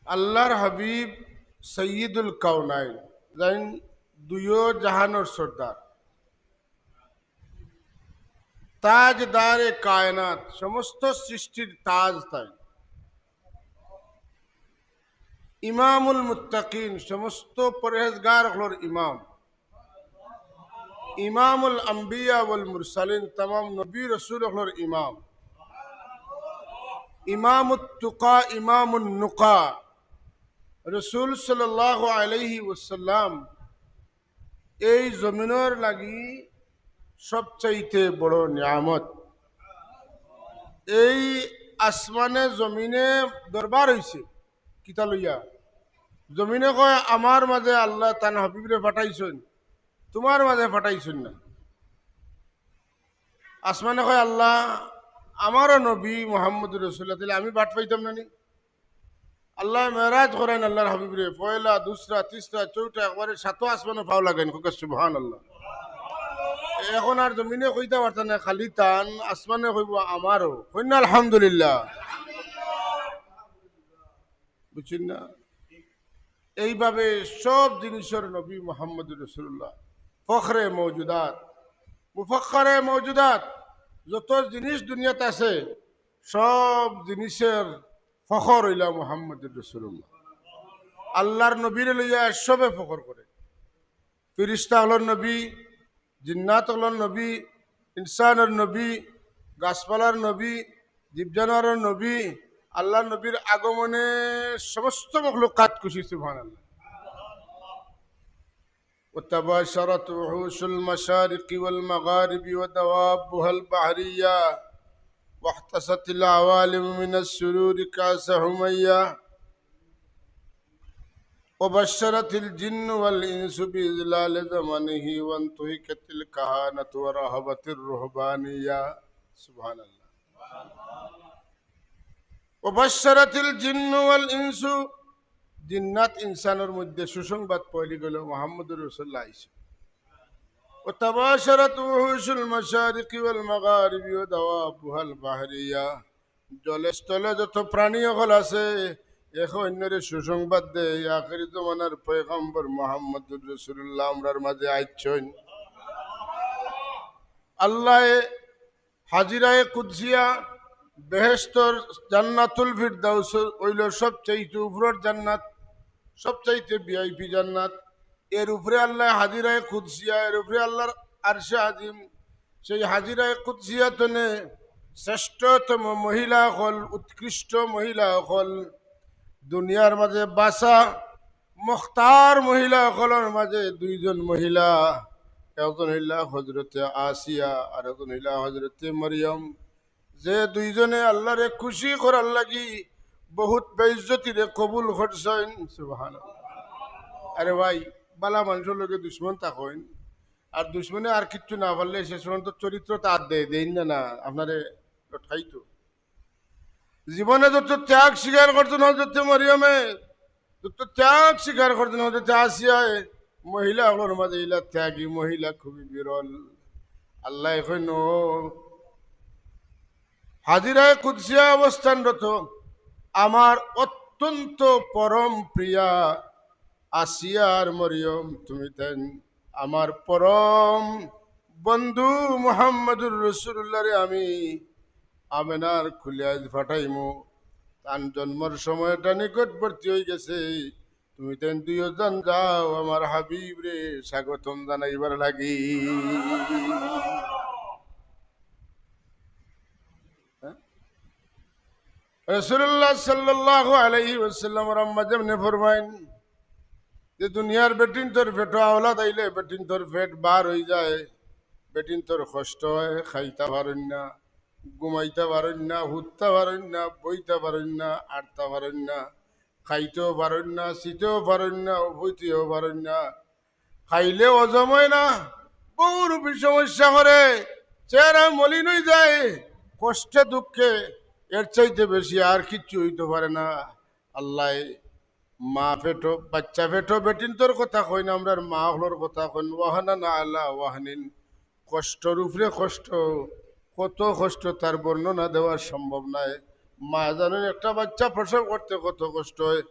আল্লাহর হাবিব সৈয়দুল কাউনাইন যাইন দুয়ো জাহানোর সর্দার তাজদারে কায়নাত সমস্ত সৃষ্টির তাজ তাই ইমামুল মুত্তাকিন সমস্ত পরহেজগার হলোর ইমাম ইমামুল আম্বিয়া ওয়াল মুরসালিন तमाम নবী রাসূল হলোর ইমাম ইমামুত তুকা ইমামুন নুকা রাসূল সাল্লাল্লাহু আলাইহি ওয়াসাল্লাম এই জমিনের লাগি সবচাইতে বড় নিয়ামত। এই আসমানে জমিনে দরবার হইছে কিতা লইয়া জমিনে কয় আমার মাঝে আল্লাহ তান হাবিবরে পাঠাইছেন, তোমার মাঝে পাঠাইছেন না। আসমানে কয় আল্লাহ আমারও নবী মোহাম্মদ রসুল্লাহ, তাহলে আমি বাট পাইতাম না নি? আল্লাহ মেরাজ করেন আল্লাহর হাবিবরে পয়লা দুসরা তিসরা চৌটা একবারে সাতো আসমানে পাও লাগাইন সুবহান আল্লাহ। এখন আর জমিনে কইতে পারতাম না, খালি টান আসমানে কইব আমারও কইন না আলহামদুলিল্লাহ। বুঝছেন না? এইভাবে সব জিনিসের নবী মোহাম্মদ রসুল্লাহ ফখরে মৌজুদাত মুফাক্কারে মৌজুদাত। যত জিনিস দুনিয়াতে আছে সব জিনিসের ফখর হইলা মোহাম্মদ রসুল্লাহ। আল্লাহর নবীর লইয়া সবে ফখর করে। ফিরিস্তা হলর নবী, জিন্নাত হলর নবী, ইনসানের নবী, গাছপালার নবী, জীবজানোয়ারের নবী। আল্লাহ নবীর আগমনে সমস্ত মখলুকাত খুশি সুবহানাল্লাহ। وتباشرت وحوش المشارق والمغارب ودوابها البحرية واحتست العوالم من السرور كأس حمية وبشرت الجن والإنس بإذلال زمنه وانتهكت الكهانة ورهبت الرهبانية سبحان الله وبشرت الجن والإنس জিন্নাত ইনসানের মধ্যে সুসংবাদ পয়লি গেল মোহাম্মদুর রাসূলুল্লাহ আইসা। وتباشرت وحوش المشارق والمغارب ودوابها البحرية জলস্থলে যত প্রাণী সকল আছে এখন অন্যরে সুসংবাদ দেয় আখিরি জমানার পয়গম্বর মোহাম্মদুর রাসূলুল্লাহ আমরার মাঝে আইছেন। আল্লাহ হাজিরায়ে কুদসিয়া বেহেশতর জান্নাতুল ফিরদাউস হইল সবচাইতে উপরের জান্নাত, সবচাইতে ভিআইপি জান্নাত। এর উপরে আল্লাহ হাজিরায়ে কুদসিয়া, এর উপরে আল্লাহর আরশে আজিম। সেই হাজিরায়ে কুদসিয়া তনে শ্রেষ্ঠতম মহিলা হল, উৎকৃষ্ট মহিলা হল, দুনিয়ার মাঝে বাসা মুখতার মহিলা হলের মাঝে দুইজন মহিলা, একজন হইলা হজরতে আসিয়া আর একজন হইলা হজরতে মরিয়ম। যে দুইজনে আল্লাহরে খুশি করার লাগি বহুত বেইজ্জতিরে কবুল করছেন সুবহানাল্লাহ। আরে ভাই, বালা মানুষের লোকে দুশ্মন থাকেন, আর দুশ্মনে আর কিচ্ছু না পারলে সে সময় তো চরিত্র তার দেন না না আপনারে লটকাইতো। জীবনে যত ত্যাগ স্বীকার করতেন হজরতে মরিয়মে, যত ত্যাগ স্বীকার করতেন হজরতে আসিয়ায়, মহিলা হলোর মাঝে ইলা ত্যাগী মহিলা খুবই বিরল। আল্লাহ এখন হাজিরায়ে কুদসিয়া অবস্থানরত আমার অত্যন্ত পরম প্রিয়া আসিয়া আর মরিয়ম, তুমি দেন আমার পরম বন্ধু মুহাম্মদুর রাসূলুল্লাহ রে আমি আমেনার খুলিয়া ফাটাইমু। তার জন্মর সময়টা নিকটবর্তী হয়ে গেছে, তুমি তেন দুইজন যাও আমার হাবিব রে স্বাগতম জানাইবার লাগি। রাসূলুল্লাহ সাল্লাল্লাহু আলাইহি ওয়াসাল্লাম আম্মা যেমনে ফরমাইন যে দুনিয়ার বেটিন তোর পেটো আওলাদ আইলে বেটিন তোর পেট বার হয়ে যায়, বেটিন তোর কষ্ট হয়, খাইতে পারেন না, ঘুমাইতে পারেন না, হুততে পারেন না, বইতে পারেন না, আটতে পারেন না, খাইতেও পারেন না, শীতেও পারেন না, বইতেও পারেন না, খাইলে হজম হয় না, বহুরূপী সমস্যা করে, চেহারা মলিন হয়ে যায়, কষ্টে দুঃখে এর চাইতে বেশি আর কিচ্ছু হইতে পারে না। আল্লাহ মা ফেটো বাচ্চা ফেটো বেটিন তোর কথা কই না, আমরা মা হলোর কথা কইন। ওয়াহানা না আল্লাহ ওয়াহানিন, কষ্টর উপরে কষ্ট, কত কষ্ট তার বর্ণনা দেওয়া সম্ভব নয়। মা জানেন একটা বাচ্চা প্রসব করতে কত কষ্ট হয়,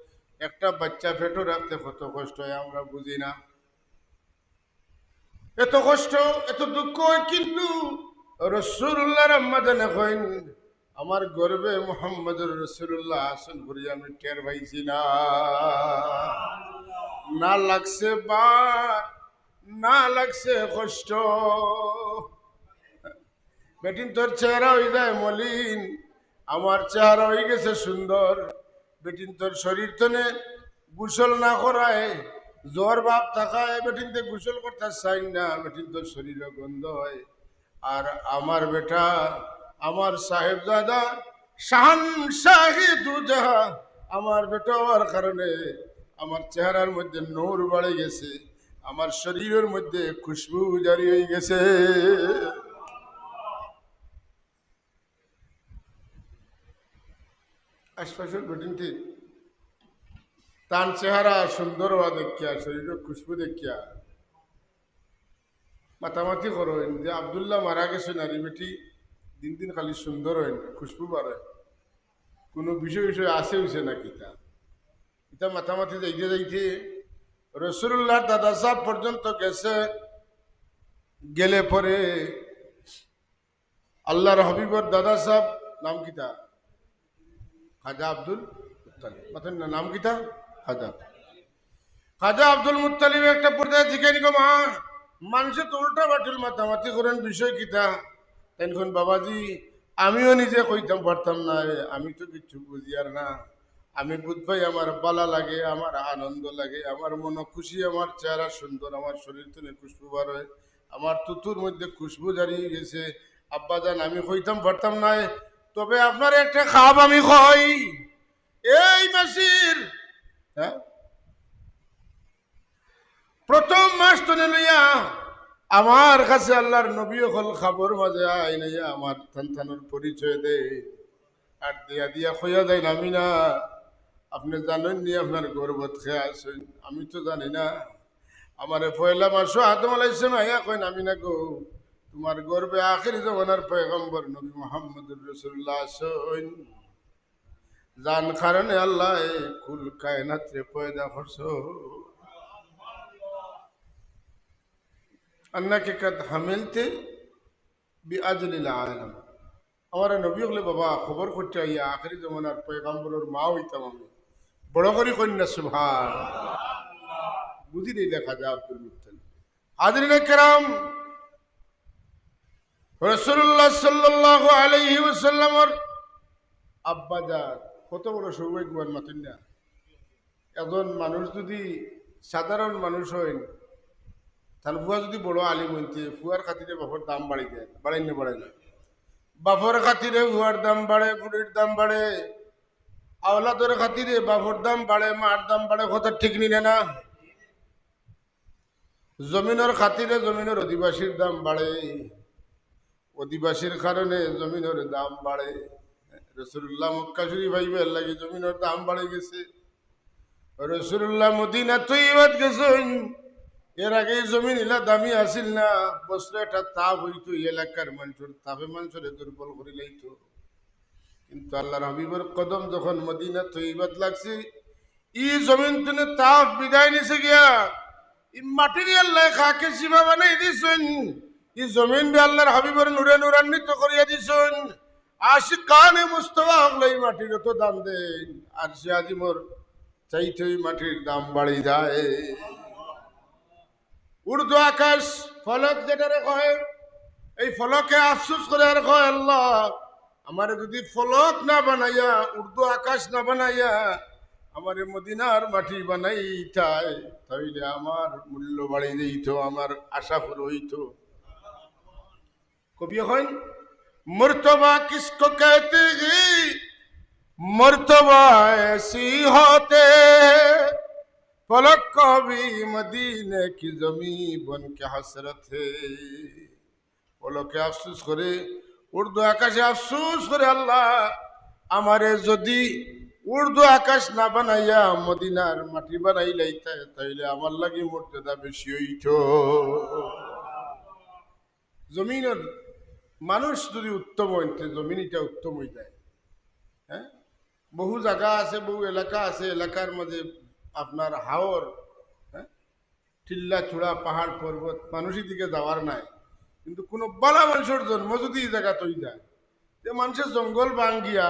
একটা বাচ্চা পেটে রাখতে কত কষ্ট হয় আমরা বুঝি না। এত কষ্ট, এত দুঃখ হয়, কিন্তু রাসূলুল্লাহর আম্মা জানে কইন আমার গর্বে মুহাম্মদুর রাসূলুল্লাহ আসল করি আমি টের পাইছি না। না লাগছে বার, না লাগছে কষ্ট। বেটিন তোর চেহারা হয়ে যায় মলিন, আমার চেহারা হয়ে গেছে সুন্দর। বেটিন তোর শরীর তনে গোসল না করায় জ্বর ভাব থাকায় বেটিনতে গোসল করতে চাই না, বেটিন তোর শরীরে গন্ধ হয়। আর আমার বেটা, আমার সাহেবজাদা শাহান শাহি দুজাহা, আমার বেটা হওয়ার কারণে আমার চেহারার মধ্যে নূর বাড়ে গেছে, আমার শরীরের মধ্যে খুশবু জারি হয়ে গেছে। আশপাশের বেটিনটি তার চেহারা সুন্দর হওয়া দেখিয়া, শরীরের খুশবু দেখিয়া মাতামাতি করেন যে আবদুল্লাহ মারা গেছে নারী বেটি দিন দিন খালি সুন্দর হয় না, খুশবু বাড়ে, কোনো বিষয় বিষয় আছে হয়েছে নাকি তা এটা মাতামাতি যাইতে যাইতে রসুল্লাহ দাদা সাহেব পর্যন্ত গেছে। গেলে পরে আল্লাহর হাবিবর দাদা সাহেব নাম কিতা খাজা আব্দুল মুত্তালিব, মাতেন না নাম কিতা খাজা, খাজা আব্দুল মুত্তালিব একটা পর্যায়ে জিজ্ঞাসা গো মা, মানুষে তো উল্টা বাটুল মাতামাতি করেন বিষয় কিতা। তখন বাবাজি আমিও নিজে কইতাম পারতাম না, আমি তো কিছু বুঝি আর না। আমি বুঝবাই আমার বালা লাগে, আমার আনন্দ লাগে, আমার মন খুশি, আমার চেহারা সুন্দর, আমার শরীর থেকে খুশবু বার হয়, আমার তুতুর মধ্যে খুশবু জারিয়ে গেছে। আব্বা জান আমি কইতাম পারতাম না, তবে আপনার একটা খাব আমি কই এই মাসির, হ্যাঁ প্রথম মাস তো লইয়া আমার কাছে আল্লাহর নবী হল খাবর মাঝে আইনাইয়া আমার সন্তানের পরিচয় দে, আর দিয়া দিয়া খইয়া যায় আমি না। আপনি জানেন নি আপনার গর্বত খেয়ে আসেন, আমি তো জানি না। আমার পয়লা মাস আদম আলাইহিস আয়া কইন আমি না গো, তোমার গর্বে আখির জমানার পয়গম্বর নবী মুহাম্মদুর রাসূলুল্লাহ আসেন, যান কারণে আল্লাহ কুল কায়নাত রে পয়দা করছো। আন্নাকে কদ হামিলতে বিআজলিল আলাম, আমার নবী হলে বাবা খবর করতে আইয়া আখেরি জমানার পয়গাম্বরের মা হইতাম আমি, বড় করি কন্যা সুবহান, বুঝি নেই লেখা যায় আব্দুল মুত্তালিব। হাজরিন কেরাম, রাসূলুল্লাহ সাল্লাল্লাহু আলাইহি ওয়াসাল্লামের আব্বা জান কত বড় সৌভাগ্যবান মাতুন না। একজন মানুষ যদি সাধারণ মানুষ হয়, তার ফুয়া যদি বড় আলিম হইতে, ফুয়ার খাতিরে বাপর দাম বাড়ি দেয়, বাড়াই না বাড়াই না, বাপর খাতিরে ফুয়ার দাম বাড়ে, বুড়ির দাম বাড়ে, আওলাদের খাতিরে বাপর দাম বাড়ে, মার দাম বাড়ে, কথা ঠিক নিলে না। জমিনের খাতিরে জমিনের অধিবাসীর দাম বাড়ে, অধিবাসীর কারণে জমিনের দাম বাড়ে। রসুল্লাহ মক্কা শরীফ আইবার লাগে জমিনের দাম বাড়ে গেছে। রসুল্লাহ মদিনা তৈবাত গেছেন, এর আগে জমিন ইলা দামি আসিল না, বছরে একটা তাপ হইতো, এলাকার মানুষের তাপে মানুষের দুর্বল করে লাইতো। কিন্তু আল্লাহর হাবিবের কদম যখন মদিনা তৈবাত লাগছে, ই জমিন তুনে তাপ বিদায় নিছে গিয়া, ই মাটির আল্লাহ খাকে শিবা বানাই দিছেন, ই জমিন রে আল্লাহর হাবিবের নূরে নূরান্বিত করিয়া দিছেন। আশিকানে মুস্তফা হলে এই মাটির তো দাম দেন, আর সে আজিমর চাইতে ওই মাটির দাম বাড়ি যায়। উর্দু আকাশ ফলক যেটারে কয়, এই ফলকে আফসোস করে আর কয় আল্লাহ আমার যদি ফলক না বানাইয়া, উর্দু আকাশ না বানাইয়া আমার মদিনার মাটি বানাইতাই, তাইলে আমার মূল্য বাড়ি দিত, আমার আশা পুরো হইত। কবি হয় মর্তবা কিসকো कहते हैं, मर्तबा ऐसी होते फलक को भी मदीने की जमी बन के हसरत है। ফলকে আফসোস করে, উর্দু আকাশে আফসোস করে আল্লাহ আমারে যদি উর্দু আকাশ না বানাইয়া মদিনার মাটি বানাইলাইতে, তাইলে আমার লাগি মর্যাদা বেশি হইত। জমিনের মানুষ যদি উত্তম হইতে জমিনটা উত্তম হয়ে যায়। হ্যাঁ, বহু জায়গা আছে, বহু এলাকা আছে, এলাকার মধ্যে আপনার হাওর, হ্যাঁ, টিল্লা চূড়া পাহাড় পর্বত মানুষের দিকে যাওয়ার নাই। কিন্তু কোনো বালা মানুষের জন্ম যদি এই জায়গা তৈরি যায়, যে মানুষের জঙ্গল ভাঙ্গিয়া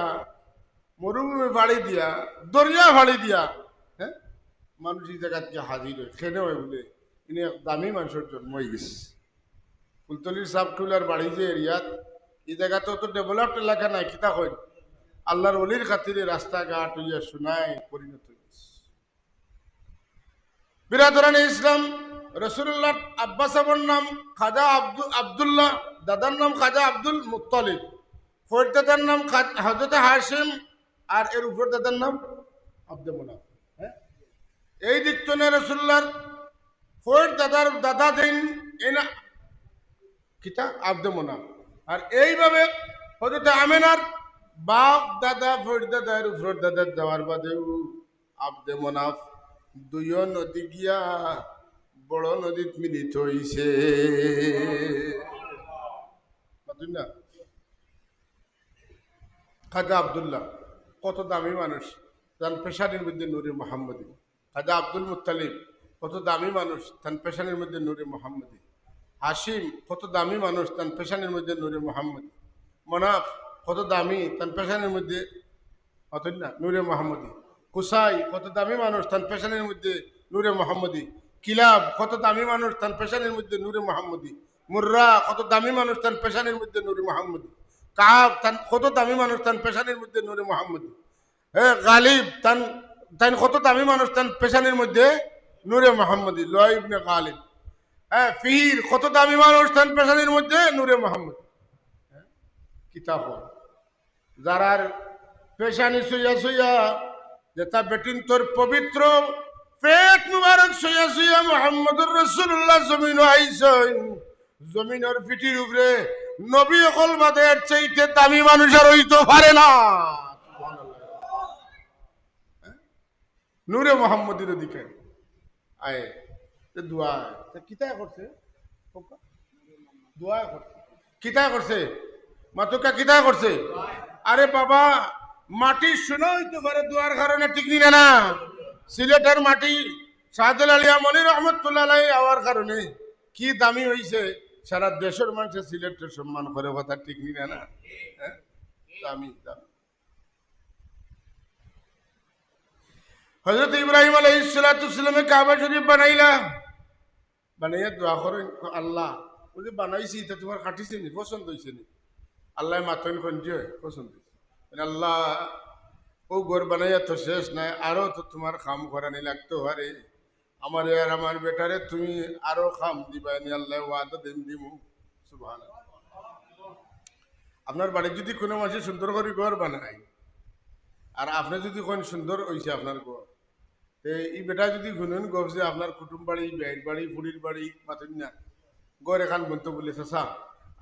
মরুভূমি ফাড়ি দিয়া দরিয়া ফাড়ি দিয়া, হ্যাঁ, মানুষ এই জায়গা থেকে হাজির হয় খেনে হয় বলে ইনি এক দামি মানুষের জন্ম হয়ে গেছে। ফুলতলির সাবটুলার বাড়ি যে এরিয়াত, এই জায়গাতে অত ডেভেলপড এলাকা নাই, কিতা হয় আল্লাহর অলির খাতিরে রাস্তাঘাট হইয়া শোনায় পরিণত হয়েছে। বিরাদরান ইসলাম, রসুল্লাহ আব্বাস সাহেবের নাম খাজা আব্দুল্লাহ, দাদার নাম খাজা আব্দুল মুত্তালিব, ফোর দাদার নাম হজরত হাশিম, আর এর উপর দাদার নাম আব্দুল মুনাফ। হ্যাঁ, এই দিকতনে রসুল্লাহর ফোর দাদার দাদা দিন এনা কিতা আব্দুল মুনাফ, আর এইভাবে হজরত আমেনার বাপ দাদা ফোর দাদার উপর দাদার যাওয়ার বাদেও আব্দে মুনাফ দুইও নদী গিয়া বড় নদীত মিলিত হইছে। না, খাজা আব্দুল্লাহ কত দামি মানুষ, তার পেশানির মধ্যে নূরে মোহাম্মদী। খাজা আব্দুল মুত্তালিব কত দামি মানুষ, তার পেশানির মধ্যে নূরে মোহাম্মদী। হাসিম কত দামি মানুষ, তার পেশানির মধ্যে নূরে মোহাম্মদী। মনাফ কত দামি, তার পেশানির মধ্যে অতই না নূরে মোহাম্মদী। কুসাই কত দামি মানুষ, তার পেশানির মধ্যে নূরে মোহাম্মদী। কিলাব কত দামি মানুষ, তার পেশানির মধ্যে নূরে মোহাম্মদী। মুর্রা কত দামি মানুষ, তার পেশানির মধ্যে নূরে মোহাম্মদী। কাব তান কত দামি মানুষ, তার পেশানির মধ্যে নূরে মোহাম্মদী। হ্যাঁ, গালিব তান তান কত দামি মানুষ, তার পেশানির মধ্যে নূরে মোহাম্মদী। লয় ইবনে গালিব। হ্যাঁ, ফির কত দামি মানুষ, তার পেশানির মধ্যে নূরে মোহাম্মদ। কিতাব যারার পেশানি শুইয়া শুইয়া যেটা বেটিন তোর পবিত্র পেট মুবারক শুইয়া শুইয়া মোহাম্মদুর রসুল্লাহ জমিন আইসন, জমিনের পিঠির উপরে নবী অকল বাদের চাইতে দামি মানুষ আর হইতে পারে না। নূরে মোহাম্মদের দিকে আয় দোয়া কিতা করছে, দোয়া করছে, কিতা করছে, মাতুকা কিতা করছে। আরে বাবা, মাটি শুনে হইতে পারে দোয়ার কারণে ঠিক নিলে না। সিলেটের মাটি শাহজাল আলিয়া মনি রহমতুল্লাহ আওয়ার কারণে কি দামি হইছে, সারা দেশের মানুষের সিলেটের সম্মান করে, কথা ঠিক নিলে না। হ্যাঁ, দামি দামি। হযরত ইব্রাহিম আলাইহিস সালাতু ওয়াসসালামে কাবা শরীফ বানাইলা, বানাইয়া দোয়া করেন আল্লাহ ও যে বানাইছি এটা তোমার কাটিছে নি, পছন্দ হইছে নি। আল্লাহ মাতন কঞ্জে পছন্দ হইছে। আল্লাহ ও ঘর বানাইয়া তো শেষ নাই, আরো তো তোমার কাম করানি লাগতো পারে, আমার আর আমার বেটারে তুমি আরো কাম দিবানি, আল্লাহ ওয়াদা দিন দিমু। সুবহানাল্লাহ। আপনার বাড়ি যদি কোনো মাসে সুন্দর করে ঘর বানায়, আর আপনি যদি কোন সুন্দর হইছে আপনার ঘর, এই বেটা যদি গুনুন গপছে আপনার কুটুম বাড়ি, বেড বাড়ি, ফুড়ির বাড়ি মাতুন না গড় এখান বলতে বলে চাচা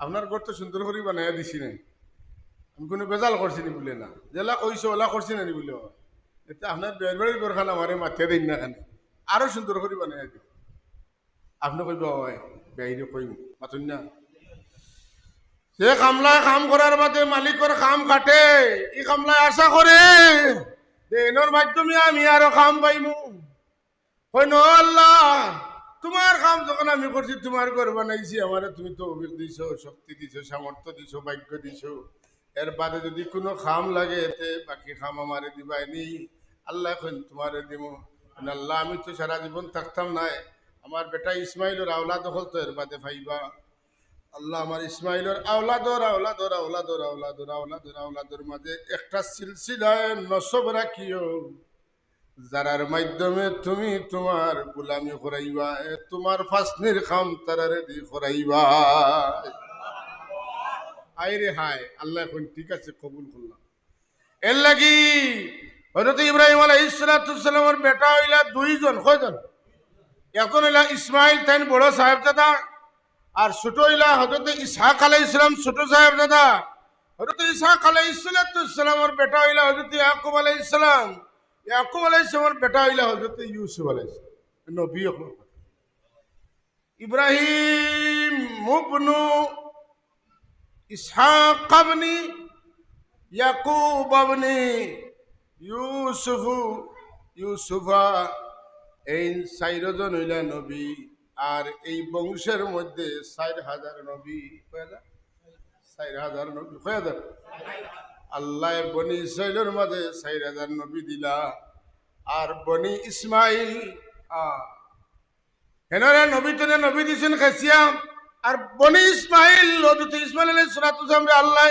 আপনার ঘর তো সুন্দর করে বানাইয়া দিছি নাই, আমি কোনো বেজাল করছি নি বলে না, জেলা কইছো ওলা করছি না নি বলে, এটা আপনার বেড বাড়ির ঘর খান আমারে মাথিয়া দিন না খানে আরো সুন্দর করে বানাইয়া দিন। আপনি কইব হয় বেড়ে কইম মাতুন না। সে কামলায় কাম করার বাদে মালিকের কাম কাটে, এই কামলায় আশা করে এর মাধ্যমে আমি আরো কাম পাইমু। হইন আল্লাহ তোমার কাম যখন আমি করছি, তোমার ঘর বানাইছি, আমার তুমি তো অভিজ্ঞ দিছো, শক্তি দিছো, সামর্থ্য দিছো, ভাগ্য দিছো, এর বাদে যদি কোনো খাম লাগে এতে বাকি খাম আমারে দিবাইনি, আল্লাহ এখন তোমারে দিব। আল্লাহ আমি তো সারা জীবন থাকতাম নাই, আমার বেটা ইসমাইলের আওলাদ হল তো এর বাদে পাইবা। আল্লাহ আমার ইসমাইলের আওলাদর আওলাদর আওলাদর আওলাদর আওলাদর আওলাদর মাঝে একটা সিলসিলায় নসব রাখিও, যারার মাধ্যমে তুমি তোমার গোলামি করাইবা, তোমার ফাসনির খাম তারারে দি করাইবা। আইরে হায় আল্লাহ এখন ঠিক আছে কবুল করলাম। এর লাগি হযরত ইব্রাহিম আলাইহিস সালাতু ওয়াসসালামের বেটা হইলা দুইজন, কয়জন, এখন হইলা ইসমাইল তাইন বড় সাহেবজাদা, আর ছোট হইলা হযরত ইসহাক আলাইহিস সালাম ছোট সাহেবজাদা। হযরত ইসহাক আলাইহিস সালাতু ওয়াসসালামের বেটা হইলা হযরত ইয়াকুব আলাইহিস সালাম, ইয়াকুব আলাইহিস সালামের বেটা হইলা হযরত ইউসুফ আলাইহিস সালাম, নবী হল। ইব্রাহিম মুবনু ইসহাক ইবনি ইয়াকুব ইবনি ইউসুফু ইউসুফা এই 4 জন হইলা নবী। আর এই বংশের মধ্যে 4,000 নবী। 4,000 নবী, 4,000। আল্লাহ বনি ইসরাইলের মাঝে 4,000 নবী দিলা। আর বনি ইসমাইল হেনারা নবী তো নবী দিছেন খাসিয়া। আর বনি ইসমাইল হযরত ইসমাইল আলাইহিস সালাতু ওয়াস আল্লাহ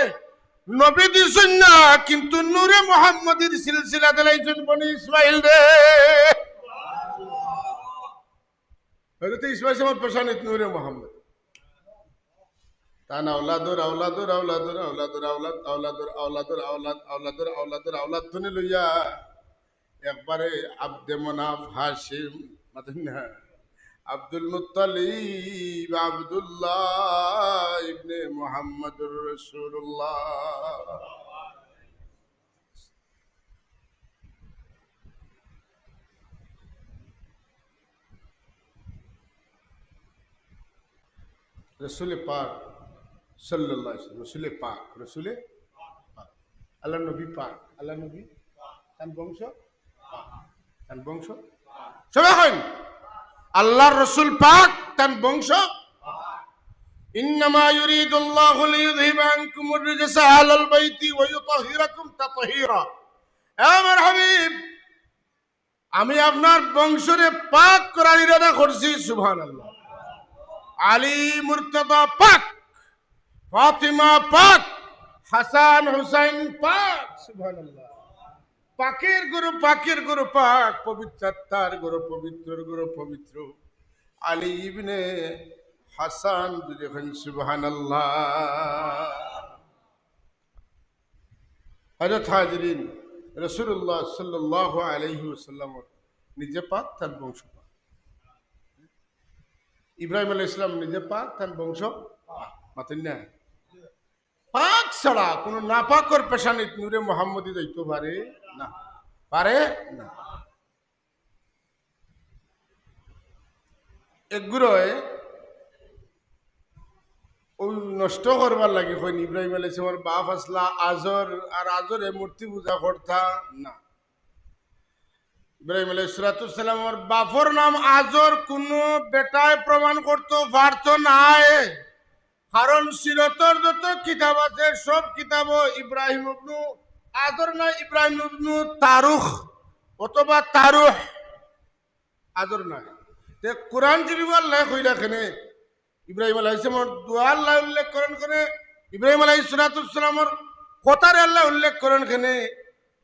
নবী দিছেন না, কিন্তু নূরে মুহাম্মদের সিলসিলা দিলাইছেন বনি ইসমাইল রে। হযরত ইসমাইল আমার পেশানিত নূরে মুহাম্মদ। তান আওলাদুর আওলাদুর আওলাদুর আওলাদুর আওলাদ আওলাদুর আওলাদুর আওলাদ আওলাদুর আওলাদুর আওলাদ ধনে লইয়া একবারে আব্দে মনাফ হাশিম মাতেন না, আব্দুল মুত্তালিব আব্দুল্লাহ ইবনে মুহাম্মদুর রাসূলুল্লাহ। রসুল পাক সাল্লাল্লাহু আলাইহি ওয়াসাল্লাম, রসুল পাক, রসুল পাক, আল্লাহ নবী পাক, আল্লাহ নবী তার বংশ পাক, তার বংশ সবাই কইন আল্লাহর রসুল পাক তার বংশ। ইন্নামা ইউরিদুল্লাহু লিইয়ুযহিবা আনকুমুর রিজসা আহলাল বাইতি ওয়া ইউতাহহিরাকুম তাতহীরা। আমার হাবিব, আমি আপনার বংশরে পাক করার ইরাদা করছি। সুবহানাল্লাহ। আলী মুর্তদা পাক, ফাতিমা পাক, হাসান হুসাইন পাক। সুবহানাল্লাহ। পাকের গুরু পাক, পবিত্রতার গুরু পবিত্রর গুরু পবিত্র। আলী ইবনে হাসান যখন সুবহানাল্লাহ। হযরত হাজরিন রাসূলুল্লাহ সাল্লাল্লাহু আলাইহি ওয়াসাল্লাম নিজে পাক, তার বংশ পাক। ইব্রাহিম আলাইহিস সালাম নিজে পাক, তার বংশ মাতেন না। পাক ছাড়া কোন নাপাকর পেশানিত নূরে মুহাম্মদি যাইতে পারে না, পারে না। একগুরোয় ওই নষ্ট করবার লাগে কইন ইব্রাহিম আলাইহিস সালামের বাপ আসলা আজর, আর আজরে মূর্তি পূজা করতা না। ইব্রাহিম আলাইহিস সালামের বাপর নাম আজর, কোন বেটায় প্রমাণ করতে পারত নাই। কারণ সিরতর যত কিতাব আছে সব কিতাব ইব্রাহিম ইবনু আজর না, ইব্রাহিম ইবনু তারুখ অথবা তারুহ, আজর না। তে কোরআন যদি আল্লাহ কই রাখেনে ইব্রাহিম আলাইহিস সালামের দোয়া আল্লাহ উল্লেখ করেন কেনে, ইব্রাহিম আলাইহিস সালামের কথার আল্লাহ উল্লেখ করেন কেনে।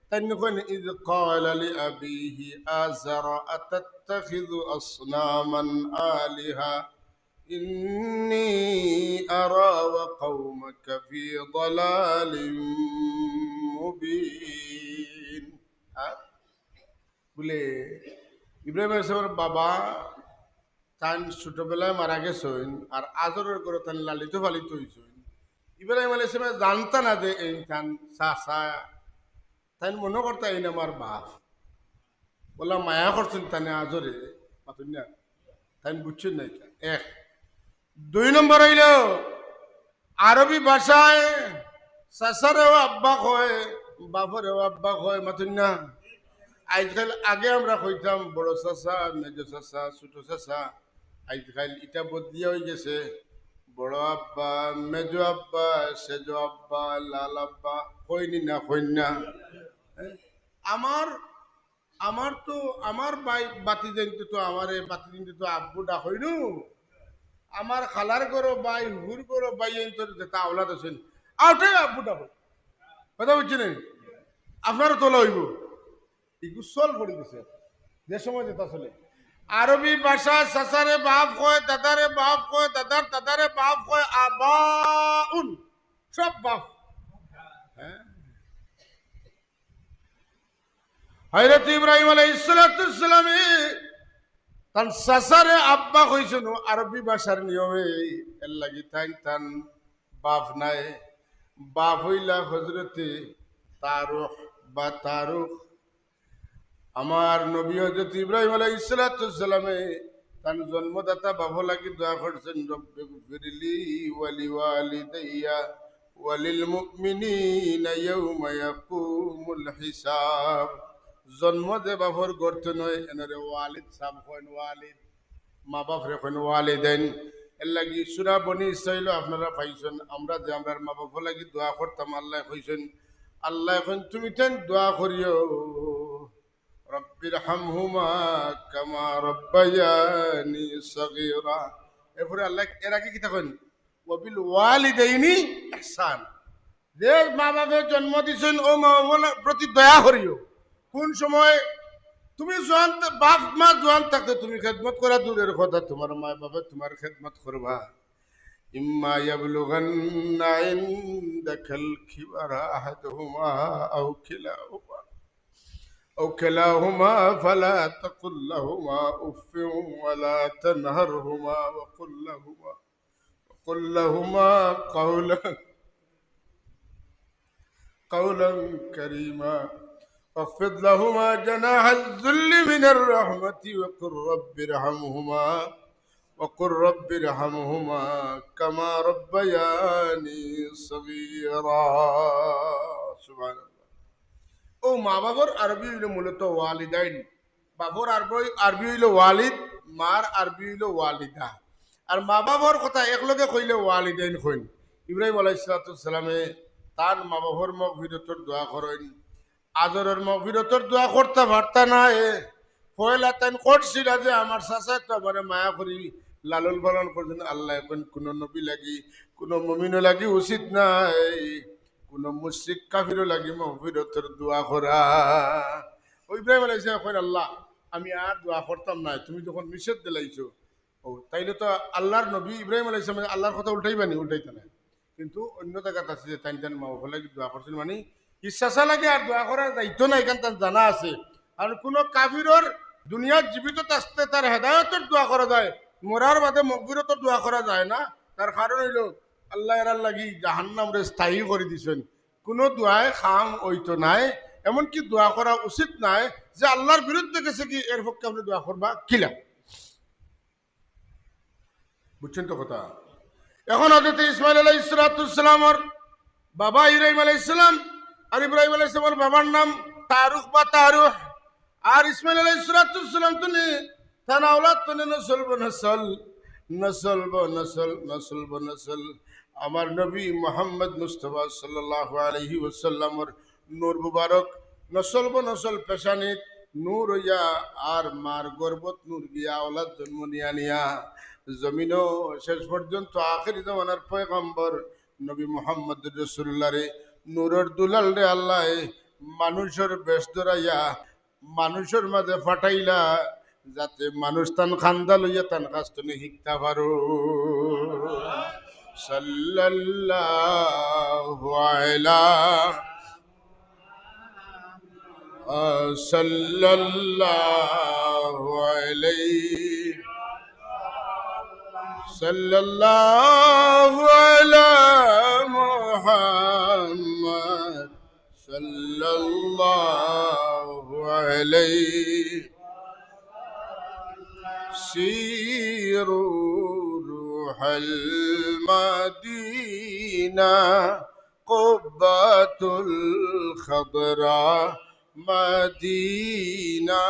তাই নকন ইয ক্বালা লিআবিহি আযরা আতাত্তাখিযু আসনামান আলিহা ইন্নী আরা ওয়া কওমাকা ফি দালালিম মুবিন। বলে ইব্রাহিম আলাইহিস সালামের বাবা তান ছোটবেলায় মারা গেছেন, আর আজরের করে তান লালিত পালিত হয়েছেন। ইব্রাহিম আলাইহিস সালাম জানতা না যে এই তান চাচা, তাই মনে করতা এই আমার বাপ। বললা মায়া করছেন তানে আজরে পাতুন না, তাই বুঝছেন না এটা। এক, 2 নম্বর হইল আরবি ভাষায় চাচারেও আব্বা কয়, বাপরেও আব্বা কয় মাতুন না। আজকাল আগে আমরা কইতাম বড় চাচা, মেজো চাচা, ছোট চাচা। আজকাল এটা বদলিয়া হয়ে গেছে বড় আব্বা, মেজো আব্বা, সেজো আব্বা, লাল আব্বা। কইনি না কইনা। আমার আমার তো আমার বাতি জানতে তো আমার বাতি জানতে তো আব্বু ডাক হইনু। আমার খালার গরো বাই হুর গরো বাই যেটা আওলাদ আছেন আউটাই আব্বু ডাক। কথা বুঝছেন? আপনারও তোলা হইব। এগুলো চল পড়ে গেছে যে সময় যেটা চলে। আরবি ভাষা চাচারে বাপ কয়, দাদারে বাপ কয়, দাদার দাদারে বাপ কয়, আবাউন, সব বাপ। হ্যাঁ, হযরত ইব্রাহিম আলাইহিস সালামে তান চাচারে আব্বা কইছেন আরবি ভাষার নিয়মে। এর লাগি তাই তান বাপ নাই। বাপ হইলা হজরতে তারুখ বা তারুখ। আমার নবী হযরত ইব্রাহিম আলাইহিস সালামে তার জন্মদাতা বাবা লাগি দোয়া করছেন, রব্বি গফিরলি ওয়া লিওয়ালিদাইয়া وللمؤمنين يوم يقوم الحساب জন্ম দে বাপর গড়তে নয় এনারে ওয়ালিদ সাব হইন ওয়ালিদ মা বাপ রেখেন ওয়ালিদেন এর লাগি সুরা বনি ইসরাইল আপনারা পাইছেন আমরা যে আমরা মা বাপ লাগি দোয়া করতাম আল্লাহ কইছেন আল্লাহ এখন তুমি তেন দোয়া করিও রব্বির হামহুমা কামা রব্বায়ানি সগীরা এরপরে আল্লাহ এর আগে কি থাকেন ওয়াবিল ওয়ালিদাইনি ইহসান যে মা বাপের জন্ম দিছেন ও মা বাবার প্রতি দয়া করিও কোন সময় তুমি জোয়ান বাপ মা জোয়ান থাকতে তুমি খেদমত করা দূরের কথা তোমার মা বাবা তোমার খেদমত করবা ইম্মা ইয়াবলুগান্না ইনদাকাল কিবারা আহাদুহুমা আও কিলাহুমা ফালা তাকুল লাহুমা উফফিন ওয়ালা তানহারহুমা وقل لهما قولا كريما واخفض لهما جناح الذل من الرحمة وقل رب ارحمهما كما ربياني صغيرا سبحان الله ও মা বাবার আরবি হইল মূলত ওয়ালিদাইন বাবার আরবি হইল ওয়ালিদ মার আরবি হইল ওয়ালিদা আর মা বাবার কথা একলগে কইলে ওয়ালিদাইন কইন ইব্রাহিম আলাইহিস সালামে তার মা বাবার মগফিরতর দোয়া করেন আদরের মগফিরতর দোয়া করতে পারতা না পয়লা তাই করছিল যে আমার চাচা তো আমার মায়া করি লালন পালন করছেন আল্লাহ এখন কোনো নবী লাগি কোনো মুমিনও লাগি উচিত নাই কোনো মুশরিক কাফিরও লাগি মগফিরতর দোয়া করা ওই ইব্রাহিম আলাইহিস সালাম কইলেন আল্লাহ আমি আর দোয়া করতাম না তুমি যখন নিষেধ দিলাইছো ও তাইলে তো আল্লাহর নবী ইব্রাহিম আলাইহিস সালাম আল্লাহর কথা উল্টাইবানি উল্টাইতে না কিন্তু অন্য জায়গাতে আছে যে তাই মা বাবা লাগি দোয়া করছেন মানে ইচ্ছা লাগে আর দোয়া করার দায়িত্ব নাই এখান তার জানা আছে আর কোনো কাফিরর দুনিয়ার জীবিত আসতে তার হেদায়তের দোয়া করা যায় মরার বাদে মকবিরতর দোয়া করা যায় না তার কারণ হইল আল্লাহ এরার লাগি জাহান্নাম রে স্থায়ী করে দিছেন কোনো দোয়ায় খাম ওইতো নাই এমনকি দোয়া করা উচিত নাই যে আল্লাহর বিরুদ্ধে গেছে কি এর পক্ষে আপনি দোয়া করবা কিলা বুঝছেন তো কথা এখন হযরত ইসমাইল আলাইহিস সালামের বাবা ইব্রাহিম আলাইহিস সালাম আর ইব্রাহিম আলাইহিস সালামের বাবার নাম তারুখ বা তারুহ আর ইসমাইল আলাইহিস সালাম তুমি তার আওলাদ তুমি নসল আমার নবী মুহাম্মদ মুস্তাফা সাল্লাল্লাহু আলাইহি ওয়াসাল্লামের নূর মুবারক নসল পেশানিত নূর হইয়া আর মার গর্বত নূর গিয়া আওলাদ জন্ম নিয়া জমিনও শেষ পর্যন্ত আখিরি জামানার পয়গম্বর নবী মুহাম্মদ রাসূলুল্লাহ রে নূরের দুলাল রে আল্লাহ মানুষের বেশ ধরাইয়া মানুষের মাঝে ফাটাইলা যাতে মানুষ তান খান্দা লইয়া তান কাছ থেকে শিখতে পারো সাল্লাল্লাহু আলা সাল্লাল্লাহু আলাইহি সাল্লাল্লাহু আলা মুহাম্মদ সাল্লাল্লাহু আলাইহি سيروا روح المدينة قبة الخضراء مدينة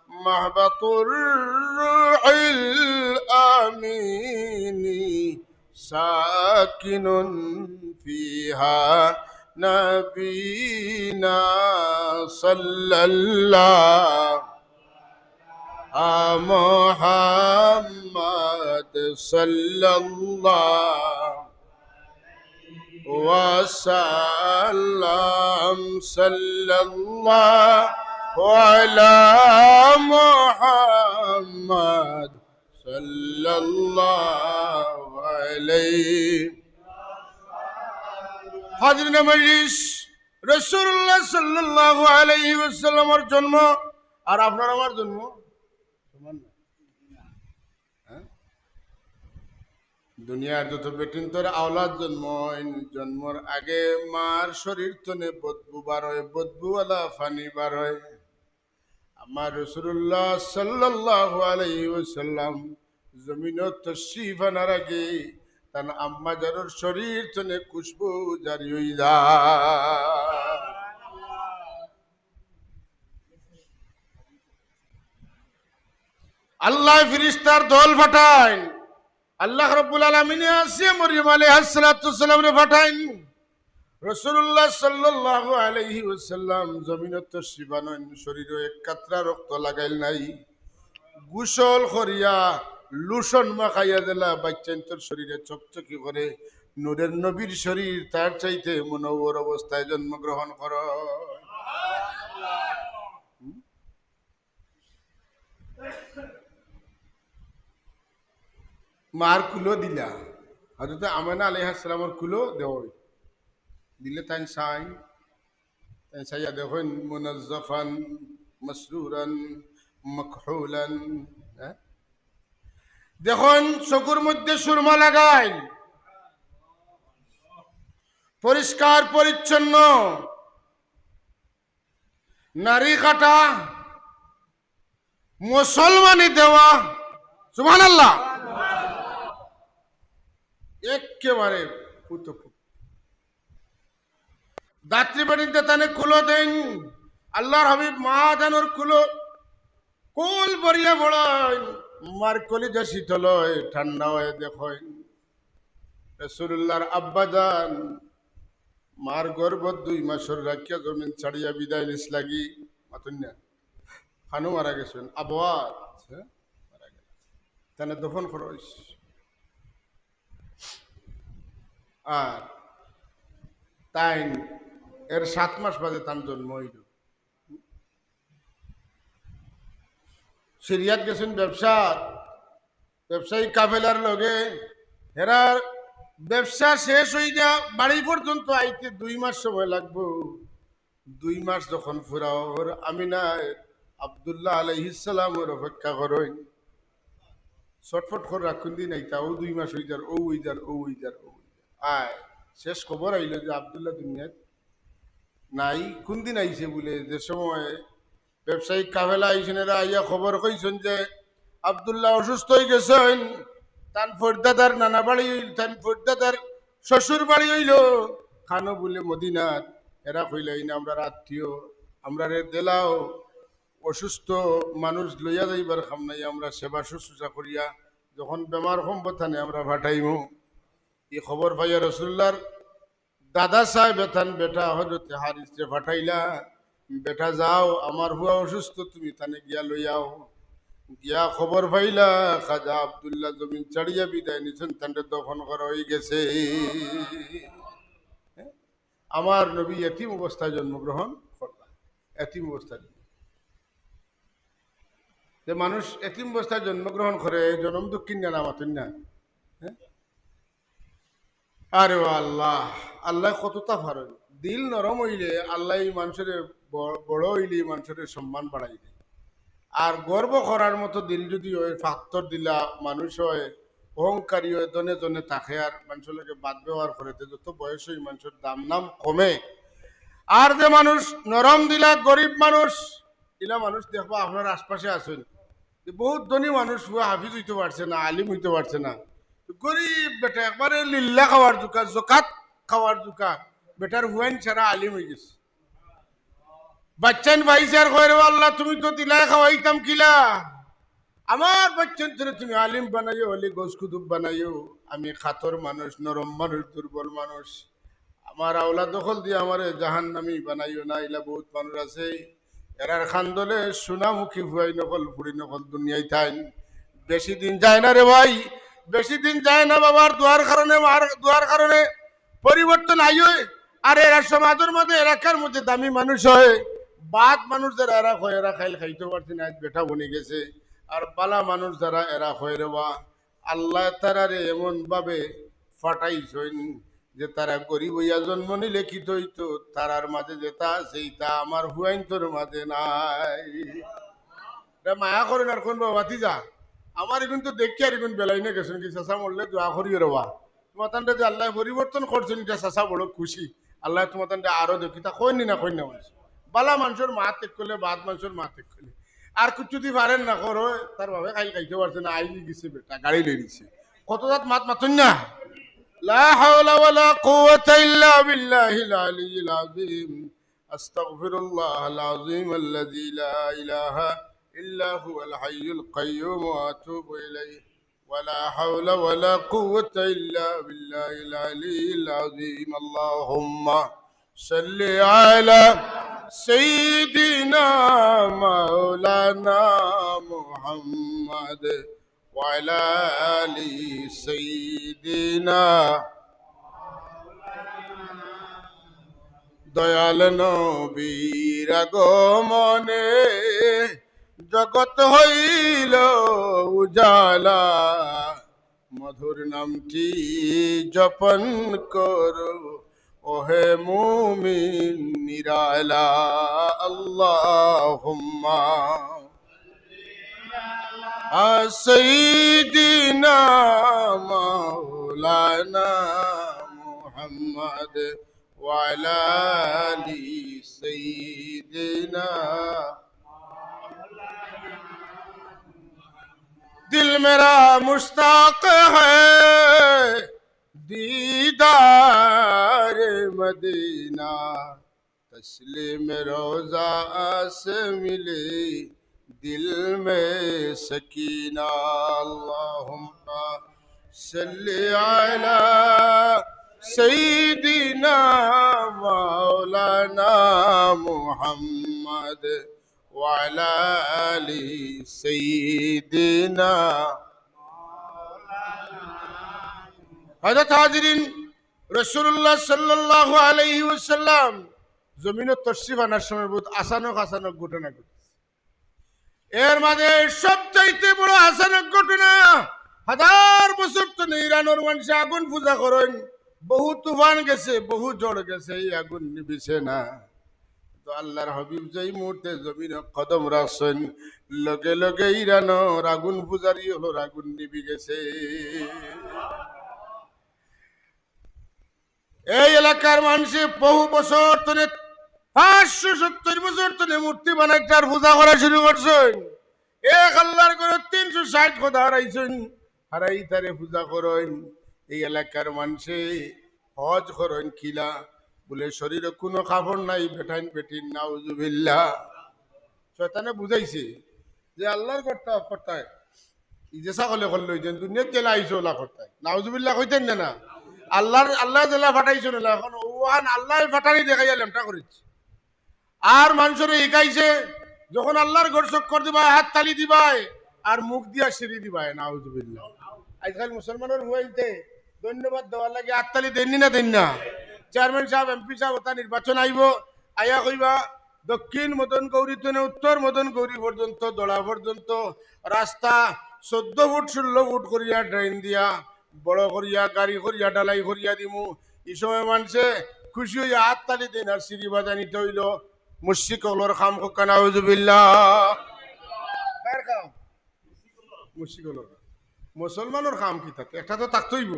محبط الروح الأمين ساكن فيها نبينا صلى الله محمد صلى الله وسلم صلى الله على محمد صلى الله عليه حضرنا مجلس রাসূলুল্লাহ সাল্লাল্লাহু আলাইহি ওয়াসাল্লামের জন্ম আর আপনার আমার জন্ম সমান না দুনিয়ার যত বেটিন তোর আওলাদ জন্মর আগে মার শরীর তনে বদবু বার হয় বদবুওয়ালা ফানি বার হয় আমার রাসূলুল্লাহ সাল্লাল্লাহু আলাইহি ওয়াসাল্লাম জমিনত তশরীফ আনার আগে তান আম্মা জানুর শরীর চনে খুশবু জারি হই যায়। আল্লাহ ফিরিস্তার দল পাঠাইন। আল্লাহ রাব্বুল আলামিন আছে মরিয়ম আলাইহিস সালাতু সালাম রে পাঠাইন। রাসূলুল্লাহ সাল্লাল্লাহু আলাইহি ওয়াসাল্লাম জমিনত তশরিফ আনয়ন, শরীরে এক কাতরা রক্ত লাগাইল নাই। গোসল করিয়া লুশন মাখাইয়া দিলা বাচ্চান্তর শরীরে চকচকি করে নূরের নবীর শরীর তার চাইতে মনোবর অবস্থায় জন্মগ্রহণ কর। মার কুলো দিলা, হযরত আমেনা আলাইহিস সালামের কুলো দেও দিলে তাই সাইয়া দেখেন মুনাজ্জাফান মাসরুরান মাকহুলান। দেখুন চকুর মধ্যে সুরমা লাগাই, পরিষ্কার পরিচ্ছন্ন, নারী কাটা, মুসলমানি দেওয়া। সুবহানাল্লাহ। একেবারে পুতপুত দাত্রী বাড়িতে তানে কুলো দেন। আল্লাহর হাবিব মা জানোর কুলো কুল বরিয়া বড়াই, মার কলিজা শীতল হয় ঠান্ডা হয়ে দেখেন। রাসূলুল্লাহর আব্বা জান মার গর্ভ 2 মাসের রাখিয়া জমিন ছাড়িয়া বিদায় নিস লাগি মাতুন না খানু মারা গেছেন আবহাওয়া মারা গেল, তানে দফন খরচ। আর তাই এর 7 মাস বাদে তার জন্ম হইল। সিরিয়াত গেছেন ব্যবসায়ী কাফেলার লগে, হেরার ব্যবসা শেষ হইয়া বাড়ি পর্যন্ত আইতে 2 মাস সময় লাগবো। 2 মাস যখন ফুরাওর আমিনা আব্দুল্লাহ আলাইহিস সালামের অপেক্ষা করেন। ছটফট করে রাখুন দিন আইতা ও 2 মাস হইজার ও হইজার ও হইজার ও আয় শেষ খবর আইল যে আব্দুল্লাহ দুনিয়াত নাই। কোন দিন আইছে বলে যে সময় ব্যবসায়িক কাফেলা আইসেন, এরা আইয়া খবর কইছেন যে আব্দুল্লাহ অসুস্থ হয়ে গেছেন। তান ফরদাদার নানা বাড়ি হইল, তান ফরদাদার শ্বশুর বাড়ি হইল খানো বলে মদিনাত। এরা কইলাই না আমরা আত্মীয়, আমরা রে দেলাও অসুস্থ মানুষ লইয়া যাইবার খাম নাই, আমরা সেবা শুশ্রূষা করিয়া যখন বেমার সম্পথানে আমরা ভাটাইমু। এই খবর পাইয়া রসুল্লাহর দাদা সাহেব এথান বেটা হজরতে হারিসে ফাটাইলা, বেটা যাও আমার হুয়া অসুস্থ, তুমি তানে গিয়া লইয়াও। গিয়া খবর পাইলা খাজা আব্দুল্লাহ জমিন ছাড়িয়া বিদায় নিছেন, তান্ডে দফন করা হয়ে গেছে। আমার নবী এতিম অবস্থায় জন্মগ্রহণ করলাম। এতিম অবস্থায় যে মানুষ এতিম অবস্থায় জন্মগ্রহণ করে জন্ম দুঃখিন না মাতুন না। আরে আল্লাহ, আল্লাহ কতটা পারেন। দিল নরম হইলে আল্লাহ মানুষের বড় হইলে মানুষের সম্মান বাড়াই দেয়। আর গর্ব করার মতো দিল যদি হয়, ফাক্তর দিলা মানুষ হয় অহংকারী হয়, জনে জনে তাকে আর মানুষের বাদ ব্যবহার করে, যত বয়স হয় মানুষের দাম নাম কমে। আর যে মানুষ নরম দিলা গরিব মানুষ দিলা মানুষ দেখবা আপনার আশপাশে আছেন বহুত ধনী মানুষ, হাফিজ হইতে পারছে না, আলিম হইতে পারছে না, গরিব বেটা একবারে লিল্লা খাওয়ার জোকা, জকাত খাওয়ার জোকা বেটার হুয়াইন ছাড়া আলিম হয়ে গেছে। বাচ্চান ভাইছে আর কয় রে আল্লাহ তুমি তো দিলাই খাওয়াইতাম কিলা, আমার বাচ্চান ছেড়ে তুমি আলিম বানাইও, হলে গোস কুতুব বানাইও। আমি খাতর মানুষ, নরম মানুষ, দুর্বল মানুষ, আমার আওলা দখল দিয়ে আমার জাহান নামি বানাইও না। এলা বহুত মানুষ আছে এরার খান্দলে সোনামুখী হুয়াই নকল ফুড়ি নকল দুনিয়ায় থাইন। বেশি দিন যায় না রে ভাই, বেশি দিন যায় না বাবার দোয়ার কারণে, মার দোয়ার কারণে পরিবর্তন আইয়। আর এরা সমাজের মধ্যে এলাকার মধ্যে দামি মানুষ হয়, বাদ মানুষ যারা এরা হয় এরা খাইল খাইতে পারছে না, আজ বেটা বনে গেছে। আর বালা মানুষ যারা এরা হয় রে বা আল্লাহ তারারে এমন ভাবে ফাটাইছেন যে তারা গরিব হইয়া জন্ম নিলে কি হইতো, তারার মাঝে যেটা সেইটা আমার হুয়াইন্তর মাঝে নাই। মায়া করেন আর কোন বাবা যা আমার এখন তো দেখি আর এখন বেলাই না গেছেন কি চাষা মরলে দোয়া করিও রবা তোমার যে আল্লাহ পরিবর্তন করছেন, এটা চাষা বড় খুশি। আল্লাহ তোমার আরো দেখি তা কইনি না কই না মানুষ বালা মানুষের মা ত্যাগ করলে বাদ মানুষের মা ত্যাগ করলে আর কিছু যদি পারেন না করো তার ভাবে খাইতে পারছে না, আইলি গেছে বেটা গাড়ি লই দিছে কত জাত মাত মাতুন না। لا حول ولا قوة إلا بالله العلي العظيم. أستغفر الله العظيم الذي لا إله إلا هو الحي القيوم وأتوب إليه. ولا حول ولا قوة إلا بالله العلي العظيم. اللهم صل على سيدنا مولانا محمد وعلى آل سيدنا দয়াল নবীর আগমনে জগৎ হইল উজালা, মধুর নামটি জপন করো ওহে মুমিন নিরালা। আল্লাহুম্মা সাইয়্যিদিনা মাওলানা মুহাম্মদ وعلى آل سيدنا। दिल मेरा मुश्ताक है दीदार मदीना, तस्लीम रोजा से मिले दिल में सकीना। अल्लाहुम्मा सल्ली अला सय्यिदिना मौलाना मुहम्मद वअला आलि सय्यिदिना। हज़रत हाज़रीन, रसूलुल्लाह सल्लल्लाहु अलैहि वसल्लम জমিনে তশরিফ আনার সময় বহুত আসানক আসানক ঘটনা ঘটেছে। এর মাঝে সবচাইতে বড় আসানক ঘটনা, 1000 বছর তো ইরানের মানুষ আগুন পূজা করেন, বহু তুফান গেছে, বহু ঝড় গেছে, এই আগুন নিবিছে না। তো আল্লাহর হাবিব যেই মুহূর্তে জমিনে কদম রাখছেন, লগে লগে ইরানের আগুন পূজারি হলো আগুন নিবি গেছে। এই এলাকার মানুষে বহু বছর ধরে 570 বছর ধরে মূর্তি বানাইতে আর পূজা করা শুরু করছেন। এক আল্লাহর করে 360 খোদা হারাইছেন, হারাই তারে পূজা করেন। এই এলাকার মানুষে হজ করেন কিলা বলে শরীরে কোনো কাপড় নাই, বেটাইন বেটিন নাউজুবিল্লাহ। শয়তানে বুঝাইছে যে আল্লাহর কর্তা কর্তায় যে সকলে করলো যেন দুনিয়ার জেলা আইসো ওলা কর্তায় নাউজুবিল্লাহ কইতেন না। আল্লাহ জেলা ফাটাইছো না, এখন ওহান আল্লাহ ফাটানি দেখাই লেমটা করেছে। আর মানুষের শিখাইছে যখন আল্লাহর ঘর চক্কর দিবাই, হাত তালি দিবাই আর মুখ দিয়া সিঁড়ি দিবাই নাউজুবিল্লাহ। আজকাল মুসলমানের হইতে ধন্যবাদ দেওয়ার লাগে হাততালি দেননি না দেন না। চেয়ারম্যান সাহেব, এমপি সাহেব ওটা নির্বাচন আইব, আয়া কইবা দক্ষিণ মদন গৌরী থেকে উত্তর মদন গৌরী পর্যন্ত দোলা পর্যন্ত রাস্তা 14 ফুট 16 ফুট করিয়া ড্রেন দিয়া বড় করিয়া গাড়ি করিয়া ডালাই করিয়া দিমু। এই সময় মানুষে খুশি হইয়া হাততালি দেন আর সিঁড়ি বাজানিতে হইল মুশরিকগুলোর খাম খোকা নাউজুবিল্লাহ। কার কাম? মুশরিকগুলোর। মুসলমানের কাম কি থাকে? একটা তো থাকতে হইব,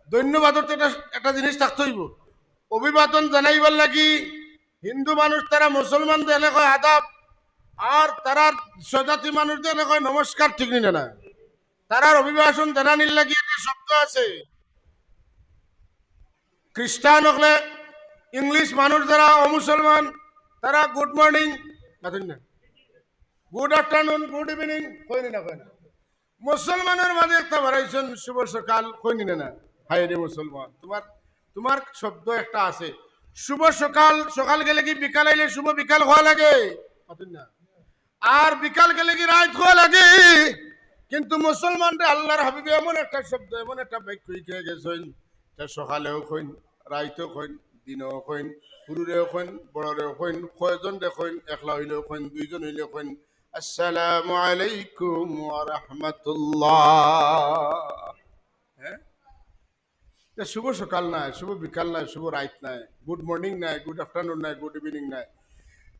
ধন্যবাদর তো একটা জিনিস থাকতে হইব। অভিবাদন জানাইবার লাগি হিন্দু মানুষ তারা মুসলমানদের এলাকায় আদাব, আর তারা স্বজাতি মানুষদের এলাকায় নমস্কার, ঠিক নিলে না। তারার অভিবাসন জানানির লাগি একটা শব্দ আছে। খ্রিস্টান হলে ইংলিশ মানুষ যারা অমুসলমান তারা good morning, good afternoon, good evening কইনি না, কয় না। মুসলমানের মাঝে একটা বাড়াইছেন শুভ সকাল, কইনি না। হাই রে মুসলমান, তোমার তোমার শব্দ একটা আছে শুভ সকাল। সকাল গেলে কি বিকাল আইলে শুভ বিকাল হওয়া লাগে না, আর বিকাল গেলে কি রাত হওয়া লাগে। কিন্তু মুসলমানরা আল্লাহর হাবিবে এমন একটা শব্দ, এমন একটা বাক্য খেয়ে গেছেন, সকালেও কইন, রাইতেও কইন, দিনেও কইন, পুরুরেও কইন, বড়রেও কইন, কয়জন দেখইন, একলা হইলেও কইন, দুইজন হইলেও কইন, আসসালামু আলাইকুম ওয়া রাহমাতুল্লাহ। হ্যাঁ, শুভ সকাল নাই, শুভ বিকাল নাই, শুভ রাত নাই, গুড মর্নিং নাই, গুড আফটারনুন নাই, গুড ইভিনিং নাই।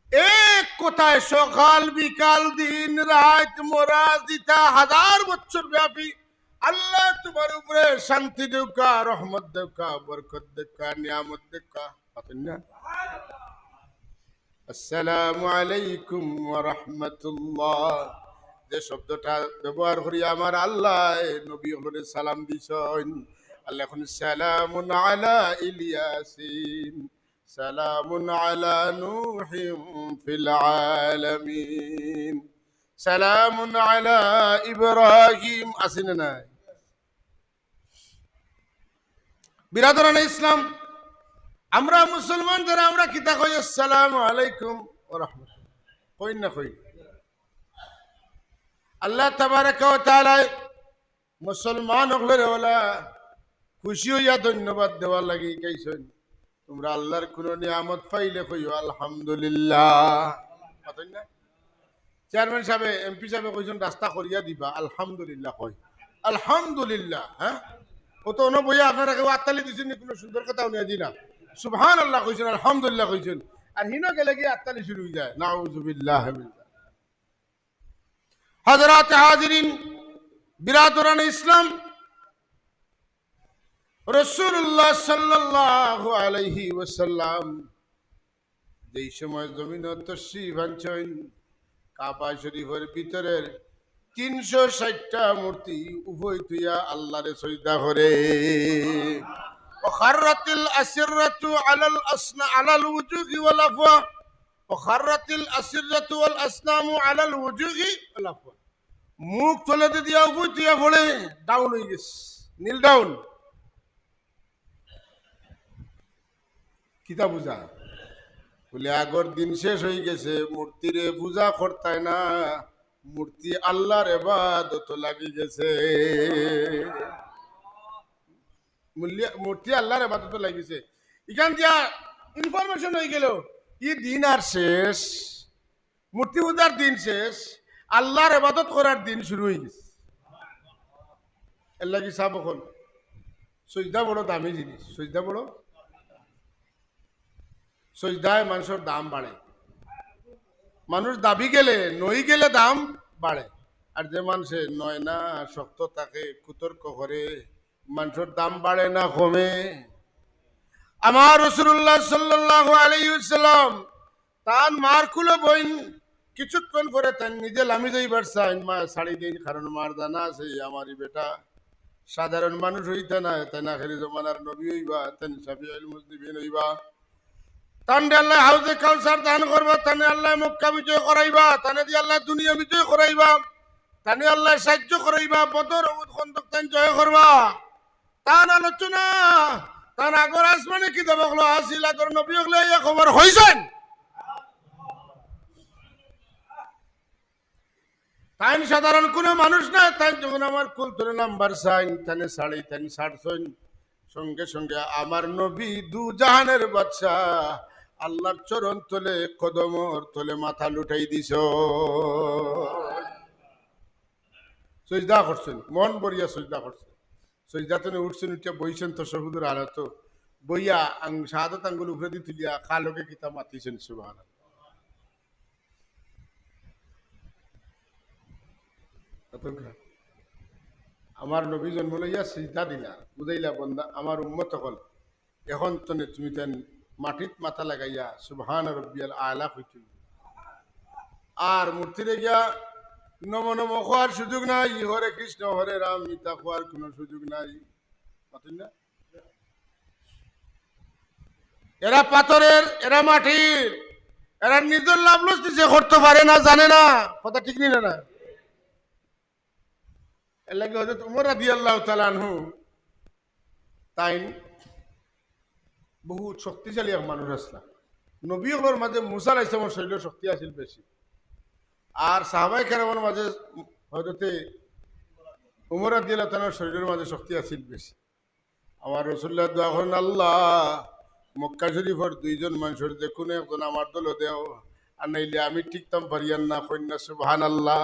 এক কথায় সকাল বিকাল দিন রাত মোরাজ দিতা 1000 বছর ব্যাপী আল্লাহ তোমার উপরে শান্তি দেউকা, রহমত দেউকা, বরকত দেউকা, নিয়ামত দেউকা। আসসালামু আলাইকুম ওয়া রাহমাতুল্লাহ যে শব্দটা ব্যবহার করি আমার আল্লাহ নবী হলে সালাম দিছেন। আল্লাহ এখন সালামুন আলা ইলিয়াসিন সালামুন আলা নূহিম ফিল আলামিন সালামুন আলা ইব্রাহিম। আসেন না বিরাদরান ইসলাম, আমরা মুসলমান যারা আমরা কিতা কই আসসালামু আলাইকুম ওয়া রাহমাতুল্লাহ কই না কই? আল্লাহ তাবারাকা ওয়া তাআলা মুসলমান হলে ওলা খুশি হইয়া ধন্যবাদ দেওয়ার লাগি কইছেন, তোমরা আল্লাহর কোন নিয়ামত পাইলে কইও আলহামদুলিল্লাহ। পাতেন না চেয়ারম্যান সাহেব এমপি সাহেব কইছেন রাস্তা করিয়া দিবা, আলহামদুলিল্লাহ কই আলহামদুলিল্লাহ। হ্যাঁ ও তো অন বইয়া আপনারা কেউ আত্মালি দিচ্ছেন কোনো সুন্দর কথা উনিয়া দি না, সুবহান আল্লাহ কইছেন আলহামদুলিল্লাহ কইছেন, আর হিনো গেলে গিয়ে আত্মালি শুরু হয়ে যায়। নাউজুবিল্লাহ মিন যালিক। হযরত হাজিরিন বিরাদরান ইসলাম, রাসূলুল্লাহ সাল্লাল্লাহু আলাইহি ওয়াসাল্লাম যেই সময় জমিন তশরীফ আনছেন, কাবা শরীফের ভিতরের 360টা মূর্তি উভয় তুইয়া আল্লাহরে সজদা করে। ওয়াখাররাতিল আসিররাতু আলাল আসনা আলাল ওয়াজুহি ওয়াল আফওয়া ওয়াখাররাতিল আসিররাতু ওয়াল আসনামু আলাল ওয়াজুহি ওয়াল আফওয়া। মুখ তোলে দিয়া উভয় তুইয়া পড়ে ডাউন হয়ে গেছে, নীল ডাউন। কিতা বুঝা বলে আগর দিন শেষ হয়ে গেছে, মূর্তিরে পূজা করতায় না, মূর্তি আল্লাহর ইবাদত লাগি গেছে। মূর্তি আল্লাহর ইবাদত লাগিছে, এখান দিয়া ইনফরমেশন হয়ে গেল ই দিন আর শেষ, মূর্তি পূজার দিন শেষ, আল্লাহর ইবাদত করার দিন শুরু হয়ে গেছে। এর লাগি সাব এখন সজদা বড় দামি জিনিস, সজদা বড়, সজদায় মানুষের দাম বাড়ে, মানুষ দাবি গেলে নই গেলে দাম বাড়ে, আর যে মানুষে নয় না শক্ত তাকে কুতর্ক করে মানুষের দাম বাড়ে না কমে। আমার রাসূলুল্লাহ সাল্লাল্লাহু আলাইহি ওয়াসাল্লাম তান মার কুলো বইন কিছুক্ষণ পরে তান নিজে লামি যাইবার চাইন, মা ছাড়ি দিন, কারণ মার জানা আছে আমারই বেটা সাধারণ মানুষ হইতে না, তাই না খেলি জমানার নবী হইবা, তান সাফিউল মুজনিবিন হইবা, তানে আল্লাহ হাউজে কাউসার দান করবা, তানে আল্লাহ মক্কা বিজয় করাইবা, তানে দিয়ে আল্লাহ দুনিয়া বিজয় করাইবা, তানে আল্লাহ সাহায্য করাইবা, বদর উহুদ খন্দক তান জয় করবা। তান আলোচনা তান আগর আসমানে কি দেব হলো আসিল, আগর নবী হলে এই খবর হইছেন। তাই সাধারণ কোনো মানুষ না, তাই যখন আমার কুল ধরে নাম্বার সাইন তানে সাড়ি তান ছাড়ছেন, সঙ্গে সঙ্গে আমার নবী দু জাহানের বাদশা আল্লাহর চরণ তলে কদমর তলে মাথা লুটাই দিছ, সজদা করছেন, মন বরিয়া সজদা করছেন। সজদা তো উঠছেন, উঠিয়া বইছেন তো শহুদুর আলত বইয়া শাহাদত আঙ্গুল উপরে দিয়ে তুলিয়া খালোকে কিতা মাতিছেন। সুবহানাল্লাহ। আমার নবী জন্ম লইয়া সিজদা দিলা, বুঝাইলা বন্দা আমার উম্মত হল, এখন তো তুমি তেন মাটিত মাথা লাগাইয়া সুবহান রব্বিয়াল আলা হইতে, আর মূর্তিরে গিয়া নম নম খোয়ার সুযোগ নাই, হরে কৃষ্ণ হরে রাম মিতা খোয়ার কোন সুযোগ নাই। না এরা পাথরের, এরা মাটির, এরা নিজের লাভ লস নিজে করতে পারে না, জানে না, কথা ঠিক নিলে না। এর লাগে হযরত উমর রাদিয়াল্লাহু তাআলা আনহু তাই বহু শক্তিশালী এক মানুষ আসলা, নবীগুলোর মাঝে মুসা আলাইহিস সালামের শরীরের শক্তি আছিল বেশি, আর সাহাবায়ে কেরামের মাঝে হযরতে উমর রাদিয়াল্লাহু তাআলার শরীরের মাঝে শক্তি আছিল বেশি। আমার রাসূলুল্লাহ দোয়া করেন, আল্লাহ মক্কা শরীফের দুইজন মানুষের যে কোনো একজন আমার দল দেও, আর নাইলে আমি ঠিকতাম পারিয়ান না কন্যা। সুবহানাল্লাহ।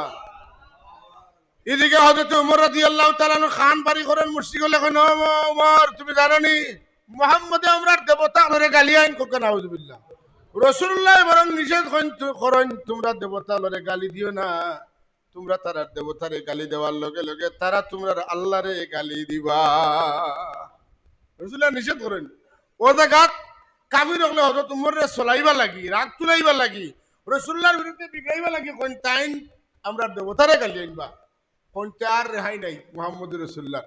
এদিকে হযরত উমর রাদিয়াল্লাহু তাআলা খান বাড়ি করেন, মুশরিক হলে কই উমর তুমি জানো নি মুহাম্মদে আমরার দেবতা ধরে গালি আইন কোকে নাউজুবিল্লাহ। রাসূলুল্লাহ বরং নিষেধ করেন তোমরা দেবতা ধরে গালি দিও না, তোমরা তারা দেবতারে গালি দেওয়ার লগে লগে তারা তোমরা আল্লাহরে গালি দিবা। রাসূলুল্লাহ নিষেধ করেন। ও জায়গাত কাবির হলে হযরত উমরে চলাইবা লাগি, রাগ তুলাইবা লাগি, রাসূলুল্লাহর বিরুদ্ধে বিগাইবা লাগি, কোন তাইন আমরা দেবতারে গালি আইনবা, কোনটা আর রেহাই নাই মুহাম্মদ রাসূলুল্লাহ।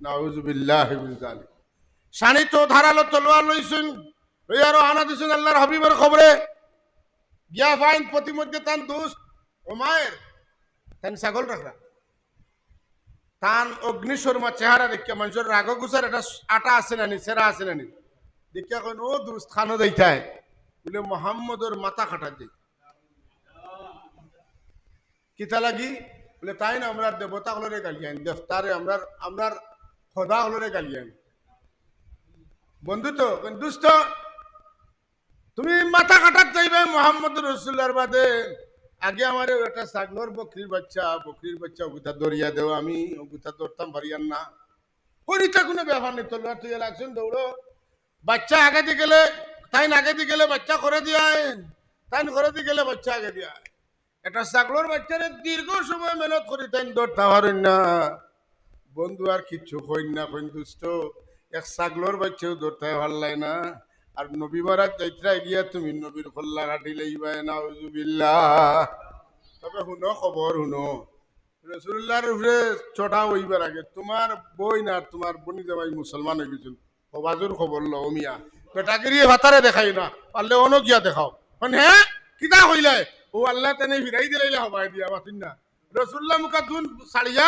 নাউজুবিল্লাহি মিন যালিক। সানি তো ধারালো তলোয়ার লইছুন, ওই আরো আনা দিছুন আল্লাহর হাবিবের খবরে। গিয়া ফাইন প্রতিমধ্যে তান দোস্ত ওমায়ের তান ছাগল রাখরা, তান অগ্নিশর্মা চেহারা দেখিয়া মানুষের রাগ গুছার একটা আটা আছে নানি, সেরা আছে নানি, দেখিয়া কইন ও দোস্ত খানো দেইতায় বলে মোহাম্মদর মাথা কাটা দেই। কিতা লাগি বলে তাই না আমরা দেবতা হলরে গালিয়ান, দেবতারে আমরা খোদা হলরে গালিয়ান। বন্ধু তো দুস্থ, তুমি মাথা কাটার চাইবে মোহাম্মদ রসুল্লার বাদে, আগে আমার একটা ছাগলর বকরির বাচ্চা ওগুতা দরিয়া দেও, আমি ওগুতা ধরতাম পারিয়ান না। করিটা কোনো ব্যাপার নেই, তলোয়ার তুই লাগছেন দৌড়ো। বাচ্চা আগে দিয়ে গেলে তাই আগে দিয়ে গেলে বাচ্চা করে দিয়ায়, তাই করে দিয়ে গেলে বাচ্চা আগে দিয়া। একটা ছাগলর বাচ্চারে দীর্ঘ সময় মেহনত করি তাই ধরতে পারেন না। বন্ধু আর কিচ্ছু কইন না, কইন দুষ্ট এক ছাগলর বাচ্চাও ধরতে পারলাই না। আর নবী মারাজ যাইত্রা গিয়া তুমি নবীর খোল্লা কাটি লইবাই নাউজুবিল্লাহ। তবে শুনো খবর শুনো, রসুল্লাহর উপরে চটা হইবার আগে তোমার বই না তোমার বনি জামাই মুসলমান হয়ে গেছিল, হবাজুর খবর লও মিয়া, বেটাগিরি ভাতারে দেখাই না পারলে অন্য গিয়া দেখাও। হ্যাঁ কিতা হইলে ও আল্লাহ তেনে ফিরাই দিলাইলে হবাই দিয়া বাতিন না। রসুল্লাহ মুখা দুন ছাড়িয়া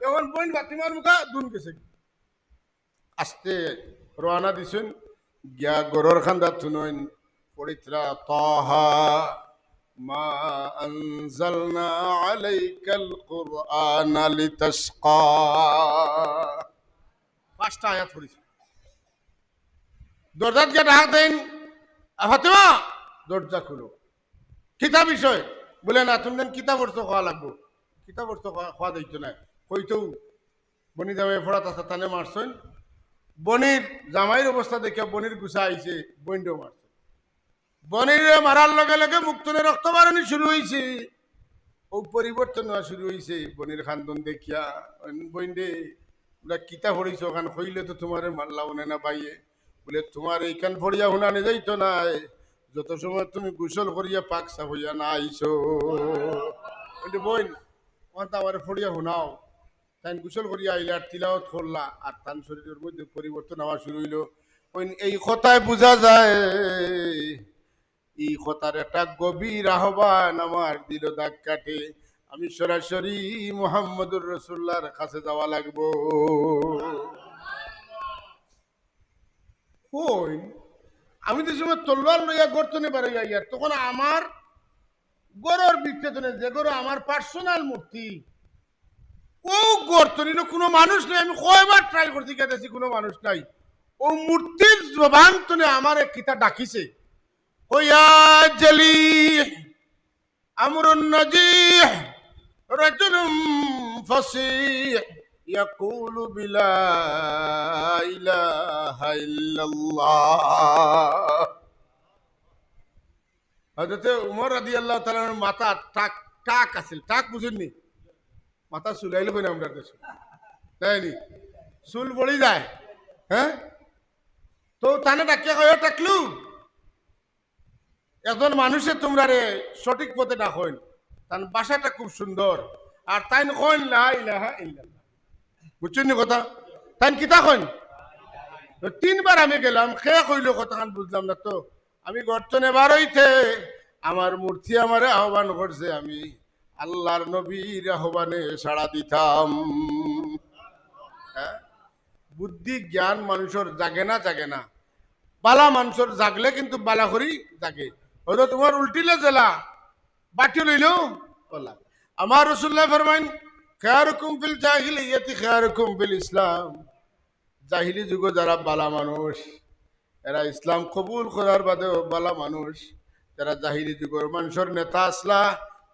এখন বইন বাতিমার মুখা দুন গেছে। আস্তে রওনা দিছেন, গিয়া গরর খান্দা থুনইন পড়িত্রা তাহা মা আনজালনা আলাইকাল কুরআনা লিতাশকা, পাঁচটা আয়াত পড়িছে। দরজাত গিয়া ডাক দেন, ফাতেমা দরজা খুলো। কিতা বিষয় বলে না তুমি কিতা পড়ছো খাওয়া লাগবো, কিতা পড়ছো খাওয়া দিত না, কইতো বনি জামাই ফোড়াত আছে তানে মারছেন। বনির জামাইয়ের অবস্থা দেখিয়া বনির গুছা আইছে, বইনও মারছে। বনির মারার লগে লগে মুক্তনে রক্ত বাড়ানি শুরু হয়েছে, ও পরিবর্তন হওয়া শুরু হয়েছে। বনির খান্দন দেখিয়া বইন রে ওরা কিতা পড়িছ ওখান হইলে তো তোমার মারলাও না বাইয়ে, বলে তোমার এইখান ফড়িয়া হুনানি যাইতো নাই, যত সময় তুমি গোসল করিয়া পাক সাফ হইয়া না আইছো। বইন তো আমার ফড়িয়া হুনাও। তাই গোসল করিয়া আইলে আর তিলাওয়াত করলা, আর তার শরীরের মধ্যে পরিবর্তন হওয়া শুরু হইল। এই কথায় বোঝা যায় এই কথার একটা গভীর আহ্বান আমার দিল দাগ কাটে, আমি সরাসরি মুহাম্মদুর রসুল্লাহর কাছে যাওয়া লাগবো। কই আমি তো সময় তলোয়ার লইয়া গর্তনে বাড়ি যাইয়ার, তখন আমার গরর বিচ্ছেদনে যে গরু আমার পার্সোনাল মূর্তি, ও গর্তনিল কোনো মানুষ নেই। আমি কয়বার ট্রাই করতে গেছি কোনো মানুষ নাই। ও মূর্তির জবান তনে আমার এক কিতা ডাকিছে, ওয়া জলি আমরুন নাজিহ রাজুলুম ফাসিহ ইয়াকুলু বিলা ইলাহা ইল্লাল্লাহ। হযরত উমর রাদিয়াল্লাহু তাআলার মাথা টাক টাক আছিল, টাক বুঝেননি, মাথা চুলাইলে কই না আমরা দেশে তাইনি চুল পড়ি যায়। হ্যাঁ তো তানে ডাকিয়া কয় টাকলু, একজন মানুষের তোমরা রে সঠিক পথে ডাকইন, তার বাসাটা খুব সুন্দর, আর তাই কইন লা ইলাহা ইল্লাল্লাহ। বুঝছেন নি কথা, তাই কিতা কইন। তিনবার আমি গেলাম, খে কইল কথাখান বুঝলাম না। তো আমি গর্তনে বার হইতে আমার মূর্তি আমারে আহ্বান করছে, আমি আল্লাহর নবীর আহ্বানে সাড়া দিতাম। হ্যাঁ? বুদ্ধি জ্ঞান মানুষের জাগে না, বালা মানুষের জাগলে কিন্তু বালা করি জাগে। হয়তো তোমার উল্টিলে জেলা বাটি লইল বলা। আমার রাসূলুল্লাহ ফরমাইন খায়রুকুম ফিল জাহিলিয়াতি খায়রুকুম ফিল ইসলাম। জাহিলি যুগে যারা বালা মানুষ এরা ইসলাম কবুল করার বাদেও বালা মানুষ, যারা জাহিলি যুগের মানুষের নেতা আসলা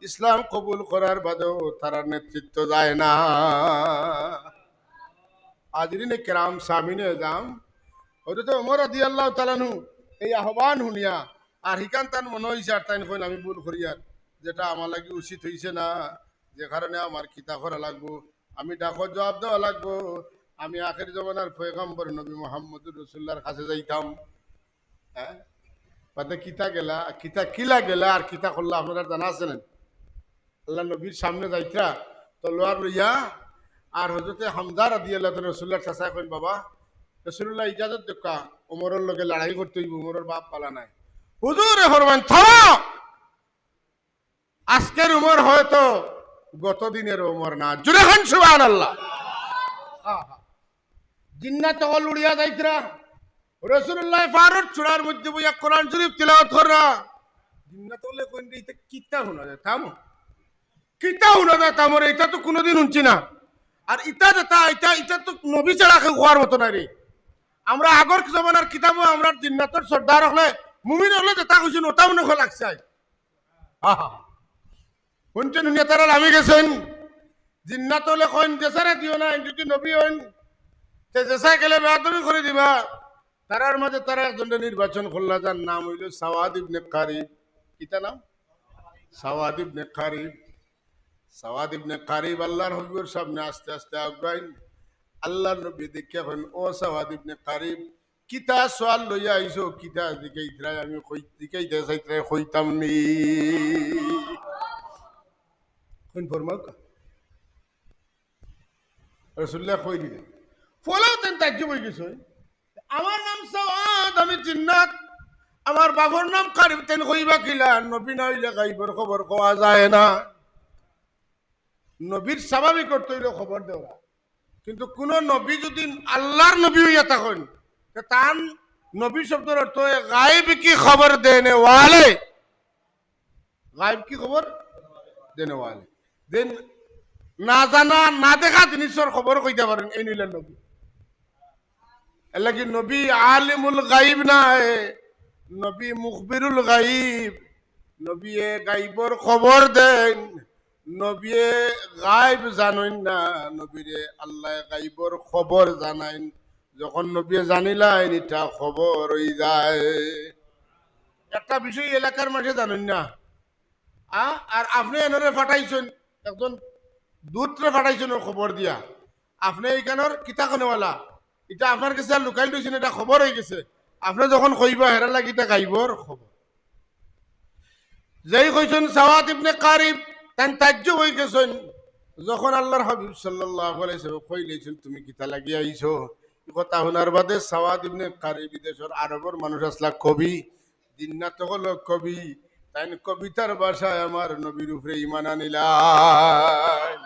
ইসলাম কবুল করার বাদেও তারা নেতৃত্ব যায় না। হাজরিনে কেরাম সামিনে যাম, হযরত ওমর রাদিয়াল্লাহু তাআলা আনহু এই আহ্বান শুনিয়া আর হিকান তান মনে হইছে আর তাই কইন আমি ভুল করি, আর যেটা আমার লাগি উচিত হইছে না, যে কারণে আমার কিতা করা লাগবো, আমি ডাকর জবাব দেওয়া লাগবো, আমি আখের জমানার পয়গম্বর নবী মুহাম্মদুর রাসূলুল্লাহর কাছে যাইতাম। হ্যাঁ বাদে কিতা গেলা কিতা কিলা গেলা আর কিতা করলা আপনারা জানা আছেন। আল্লাহ নবীর সামনে যাইত্রা তলোয়ার লইয়া আর হজরতে হামজা রাদিয়াল্লাহু তাআলা রাসূলুল্লাহ চাচা কইন বাবা রাসূলুল্লাহ ইজাজত দেখা ওমরের লগে লড়াই করতে হইব ওমরের বাপ পালা নাই হুজুরে ফরমান থামো আজকের উমর হয়তো গত দিনের উমর না জুড়ে খান সুবহানাল্লাহ জিন্নাত তকল উড়িয়া যাইতরা রাসূলুল্লাহ ফারুক চূড়ার মধ্যে বইয়া কোরআন শরীফ তিলাওয়াত করা জিন্নাত তকলে কইন দিতে কিতা শোনা যায় থামো কিতা শোনা যায় থামরে এটা তো কোনোদিন শুনছি না আর ইটা যেটা এটা এটা তো নবী ছাড়া কেউ হওয়ার মতো না রে আমরা আগর জমানার কিতাবও আমরা জিন্নাতর সর্দার হলে মুমিন হলে যেটা কইছেন ওটা মনে হয় লাগছে শুনছেন নেতারা নামি গেছেন জিন্নাত হলে কইন দেশারে দিও না যদি নবী হইন তে দেশায় গেলে বেয়াদবি করে দিবা তারার মাঝে তারা একজনের নির্বাচন করলা যার নাম হইল সাওয়াদ ইবনে কারিব কিতা নাম সাওয়াদ ইবনে কারিব সাওয়াদ ইবনে কারিব আল্লাহর হবিবর সামনে আস্তে আস্তে আগাইন আল্লাহর নবী দেখে কইন ও সাওয়াদ ইবনে কারিব কিতা সওয়াল লইয়া আইছো কিতা দিকেইতরা আমি কই দিকেইতে চাইতরা কইতাম নি কোন ফরমাও কা রাসূলুল্লাহ কই দিলেন ফলাও তেন তাজ্জব হই গেছে আমার নাম সাওয়াদ আমি জিন্নাত আমার বাবার নাম কারিব তেন কইবা কিলা নবী না হইলে গায়বের খবর কোয়া যায় না নবীর স্বাভাবিক করতে হইলে খবর দেওয়া কিন্তু কোন নবী যদি আল্লাহর নবী হইয়া থাকেন তার নবী শব্দের অর্থ গায়েব কি খবর দেনে ওয়ালে গায়েব কি খবর দেনে ওয়ালে দেন না জানা না দেখা জিনিসের খবর কইতে পারেন এই নিলেন নবী এলাকি নবী আলিমুল গাইব না নবী মুখবিরুল গাইব নবী গাইবর খবর দেন নবী গাইব জানেন না নবীরে আল্লাহ গাইবর খবর জানাইন যখন নবী জানিলাইন এটা খবর হয়ে যায় একটা বিষয় এলাকার মাঝে জানেন না আর আপনি এনারে ফাটাইছেন একজন দূতরে ফাটাইছেন খবর দিয়া আপনি এইখানোর কিতাখনেওয়ালা এটা আপনার কাছে আর লুকাই দিয়েছেন এটা খবর হয়ে গেছে আপনি যখন কইবা হেরা লাগি এটা গাইবর খবর যেই কইছেন সাওয়াদ ইবনে কারিব তান তাজ্জব হয়ে গেছেন যখন আল্লাহর হাবিব সাল্লাল্লাহু আলাইহি ওয়াসাল্লাম কইলেছেন তুমি কিতা লাগি আইছো কথা শোনার বাদে সাওয়াদ ইবনে কারিব দেশের আরবের মানুষ আসলা কবি জিন্নাত হলো কবি তাই কবিতার ভাষায় আমার নবীর উপরে ঈমান আনিলাম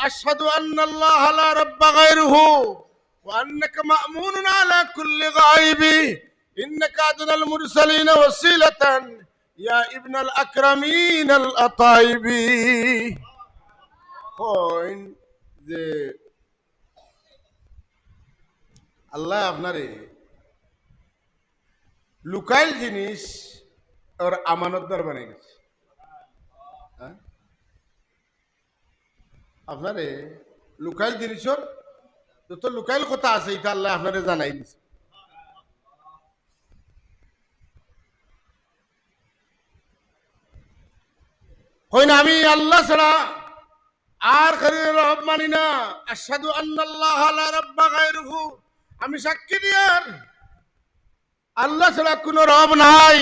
আশহাদু আন্নাল্লাহা লা রাব্বা গায়রুহু وأنك مأمون على كل غائب إنك أدنى المرسلين وسيلة يا ابن الأكرمين الأطايب কইন যে আল্লাহ আপনারে লুকাইল জিনিস ওর আমানতদার বানিয়ে গেছে আপনারে লুকাইল জিনিসের যত লুকাইল কথা আছে এটা আল্লাহ আপনারে জানাই দিছে কইন আমি আল্লাহ ছাড়া আর কারো রব মানি না আশহাদু আন্নাল্লাহ লা রাব্বা গায়রুহু আমি সাক্ষী দিয়ার আল্লাহ ছাড়া কোনো রব নাই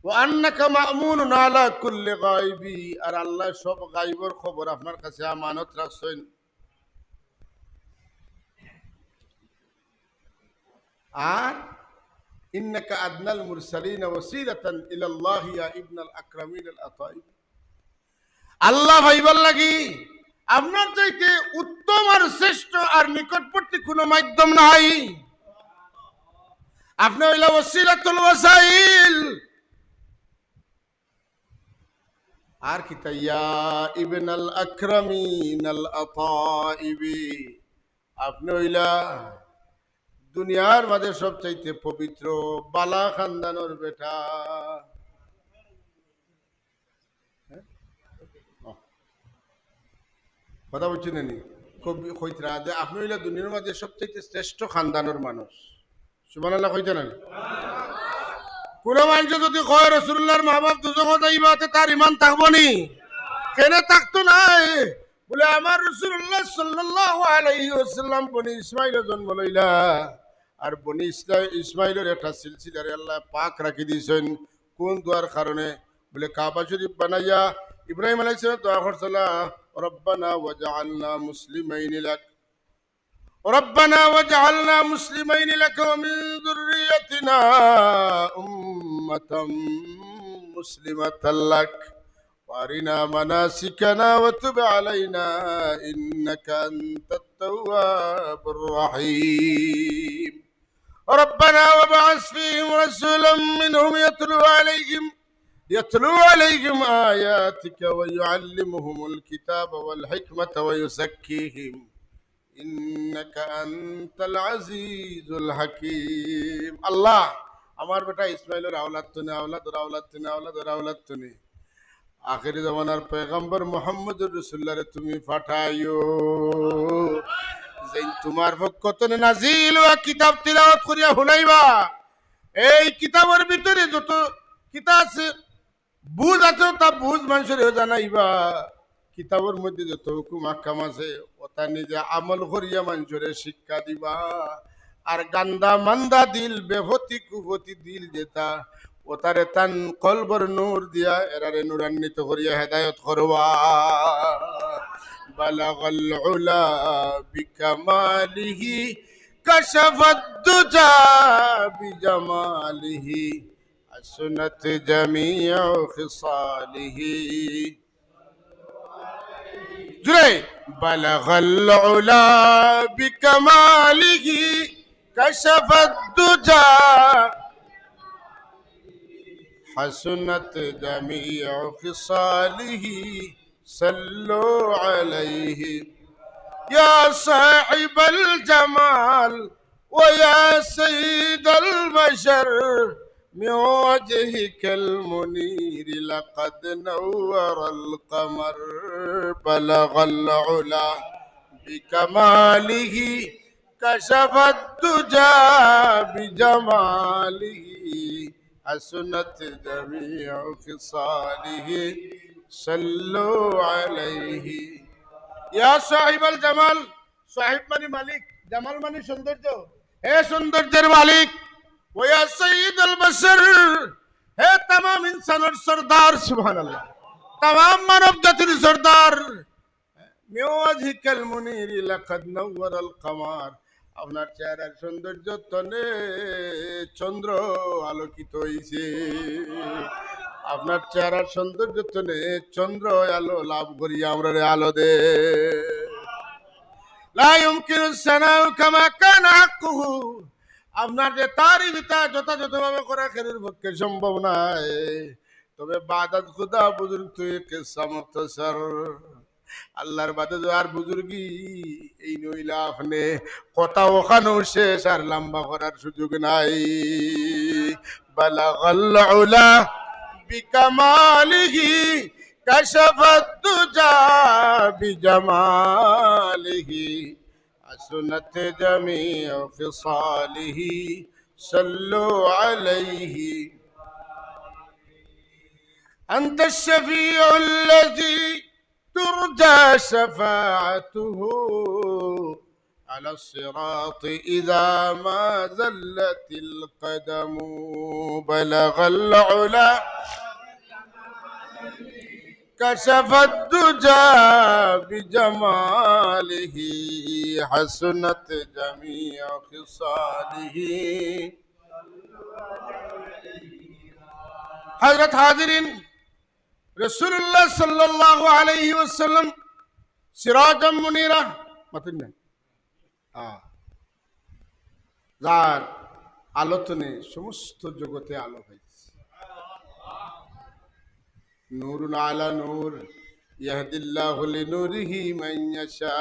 ওয়া আন্নাকা মা'মুনুন আলা কুল্লি গায়বি আর আল্লাহ সব গায়বের খবর আপনার কাছে আমানত রাখছেন আর ইন্নাকা আদনাল মুরসালিন ওয়াসিলাতান ইলাল্লাহি ইয়া ইবনাল আকরামিন আল আতাইব আল্লাহ ভাইবার লাগি আপনার চাইতে উত্তম আর শ্রেষ্ঠ আর নিকটবর্তী কোনো মাধ্যম নাই আপনি হইলা ওয়াসিলাতুল ওয়াসাইল আর কি তাইয়া ইবনাল আকরামিন আল আতাইবি আপনি হইলা দুনিয়ার মাঝে সবচাইতে পবিত্র বালা খানদানোর বেটা কথা বলছেন নি কবি কইতরা যে আপনি হইলা দুনিয়ার মাঝে সবচাইতে শ্রেষ্ঠ খানদানোর মানুষ সুবহানাল্লাহ কইতেন না কোন মানুষ যদি কয় রাসূলুল্লাহর মা বাপ দুজনে যাইবাতে তার ঈমান থাকবো নি কেন থাকতো না বলে আমার রাসূলুল্লাহ সাল্লাল্লাহু আলাইহি ওয়াসাল্লাম বনি ইসমাঈলের জন্ম লইলা আর বনি ইসমাইলের একটা সিলসিলারে আল্লাহ পাক রাখি দিয়েছেন কোন দোয়ার কারণে বলে কাবা শরীফ বানাইয়া ইব্রাহিম আলাইহিস সালাম দোয়া করছিল ربنا واجعلنا مسلمين لك ربنا واجعلنا مسلمين لك ومن ذريتنا أمة مسلمة لك وارنا مناسكنا وتب علينا إنك أنت التواب الرحيم ربنا وابعث فيهم رسولا منهم يتلو عليهم آياتك ويعلمهم الكتاب والحكمة ويزكيهم إنك أنت العزيز الحكيم الله আমার বেটা ইসমাইলের আওলাদ তুনে আখেরি জামানার পয়গম্বর মুহাম্মদুর রাসূলুল্লাহ তুমি পাঠাইও যেই তোমার পক্ষ থেকে নাজিল হওয়া কিতাব তিলাওয়াত করিয়া শুনাইবা এই কিতাবের ভিতরে যত কিতাব আছে বুঝ আছে তা বুঝ মানুষের জানাইবা কিতাবের মধ্যে যত হুকুম আহকাম আছে ওটা নিজে আমল করিয়া মানুষের শিক্ষা দিবা আর গান্দা মান্দা দিল বেভতি কুভতি দিল যেটা ওটারে তান কলবর নূর দিয়া এরারে নূরান্বিত করিয়া হেদায়ত করবা বালাগাল উলা বিকামালিহি কাশাফাদ দুজা বিজামালিহি حسنت جميع خصاله جري بلغ العلا بكماله كشف الدجى حسنت جميع خصاله صلوا عليه يا صاحب الجمال ويا سيد البشر من وجهك المنير لقد نور القمر بلغ العلا بكماله كشف الدجى بجماله حسنت جميع خصاله صلوا عليه يا صاحب الجمال صاحب মানি মালিক জামাল মানি সৌন্দর্য হে সৌন্দর্যের মালিক ওয়া সাইয়্যিদুল বাশার হে तमाम ইনসানের সরদার সুবহানাল্লাহ तमाम মানব জাতির সরদার মিওয়াজিকাল মুনির লাকাদ নাওয়ারাল কমার আপনার চেহারার সৌন্দর্য তনে চন্দ্র আলোকিত হইছে আপনার চেহারার সৌন্দর্য তনে চন্দ্র আলো লাভ করিয়া আমরারে আলো দে লা ইউমকিনু সানাউ কামা কানা হাক্কুহু আপনার যে তারিফটা যথাযথভাবে করা খেরুর পক্ষে সম্ভব নাই তবে বাদাত খুদা বুজুর্গ তুই কিসা মুখতাসার আল্লাহর বাদে আর বুজুর্গি এই নইলা আপনি কথা ওখানেও শেষ আর লম্বা করার সুযোগ নাই বালাগাল উলা বিকামালিহি কাশাফাদ দুজা বিজামালিহি حسنت جميع خصاله صلوا عليه أنت الشفيع الذي ترجى شفاعته على الصراط إذا ما زلت القدم بلغ العلا كشف الدجى بجماله حسنت جميع خصاله حضرت حاضرین رسول اللہ صلی اللہ علیہ وسلم سراجا منیرا متن যার আলোচনে সমস্ত জগতে আলো হয়েছে নূরুন আলা নূর ইয়াহদিল্লাহু লিনূরিহি মান ইয়াশা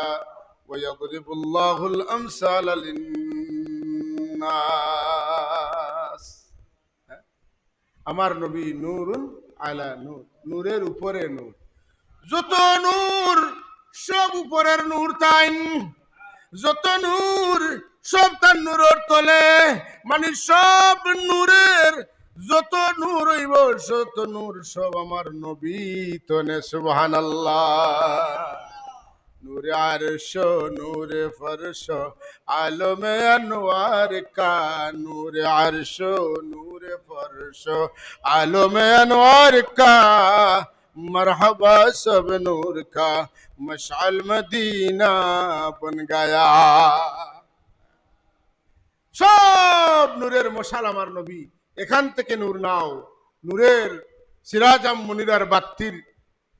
ওয়া ইয়াদরিবুল্লাহুল আমসালা লিন্নাস আমার নবী নূরুন আলা নূর নূরের উপরে নূর যত নূর সব উপরের নূর তাই যত নূর সব তার নূরের তলে মানে সব নূরের যত নূর হইব যত নূর সব আমার নবী তনে সুবহানাল্লাহ নূরে আরশ নূরে ফরশ আলমে আনোয়ার কা নূরে আরশ নূরে ফরশ আলমে আনোয়ার কা मरहबा सब नूर का मशाल मदीना बन गया। সব নূরের মশাল আমার নবী। এখান থেকে নূর নাও, নূরের সিরাজাম মুনিরার বাত্তির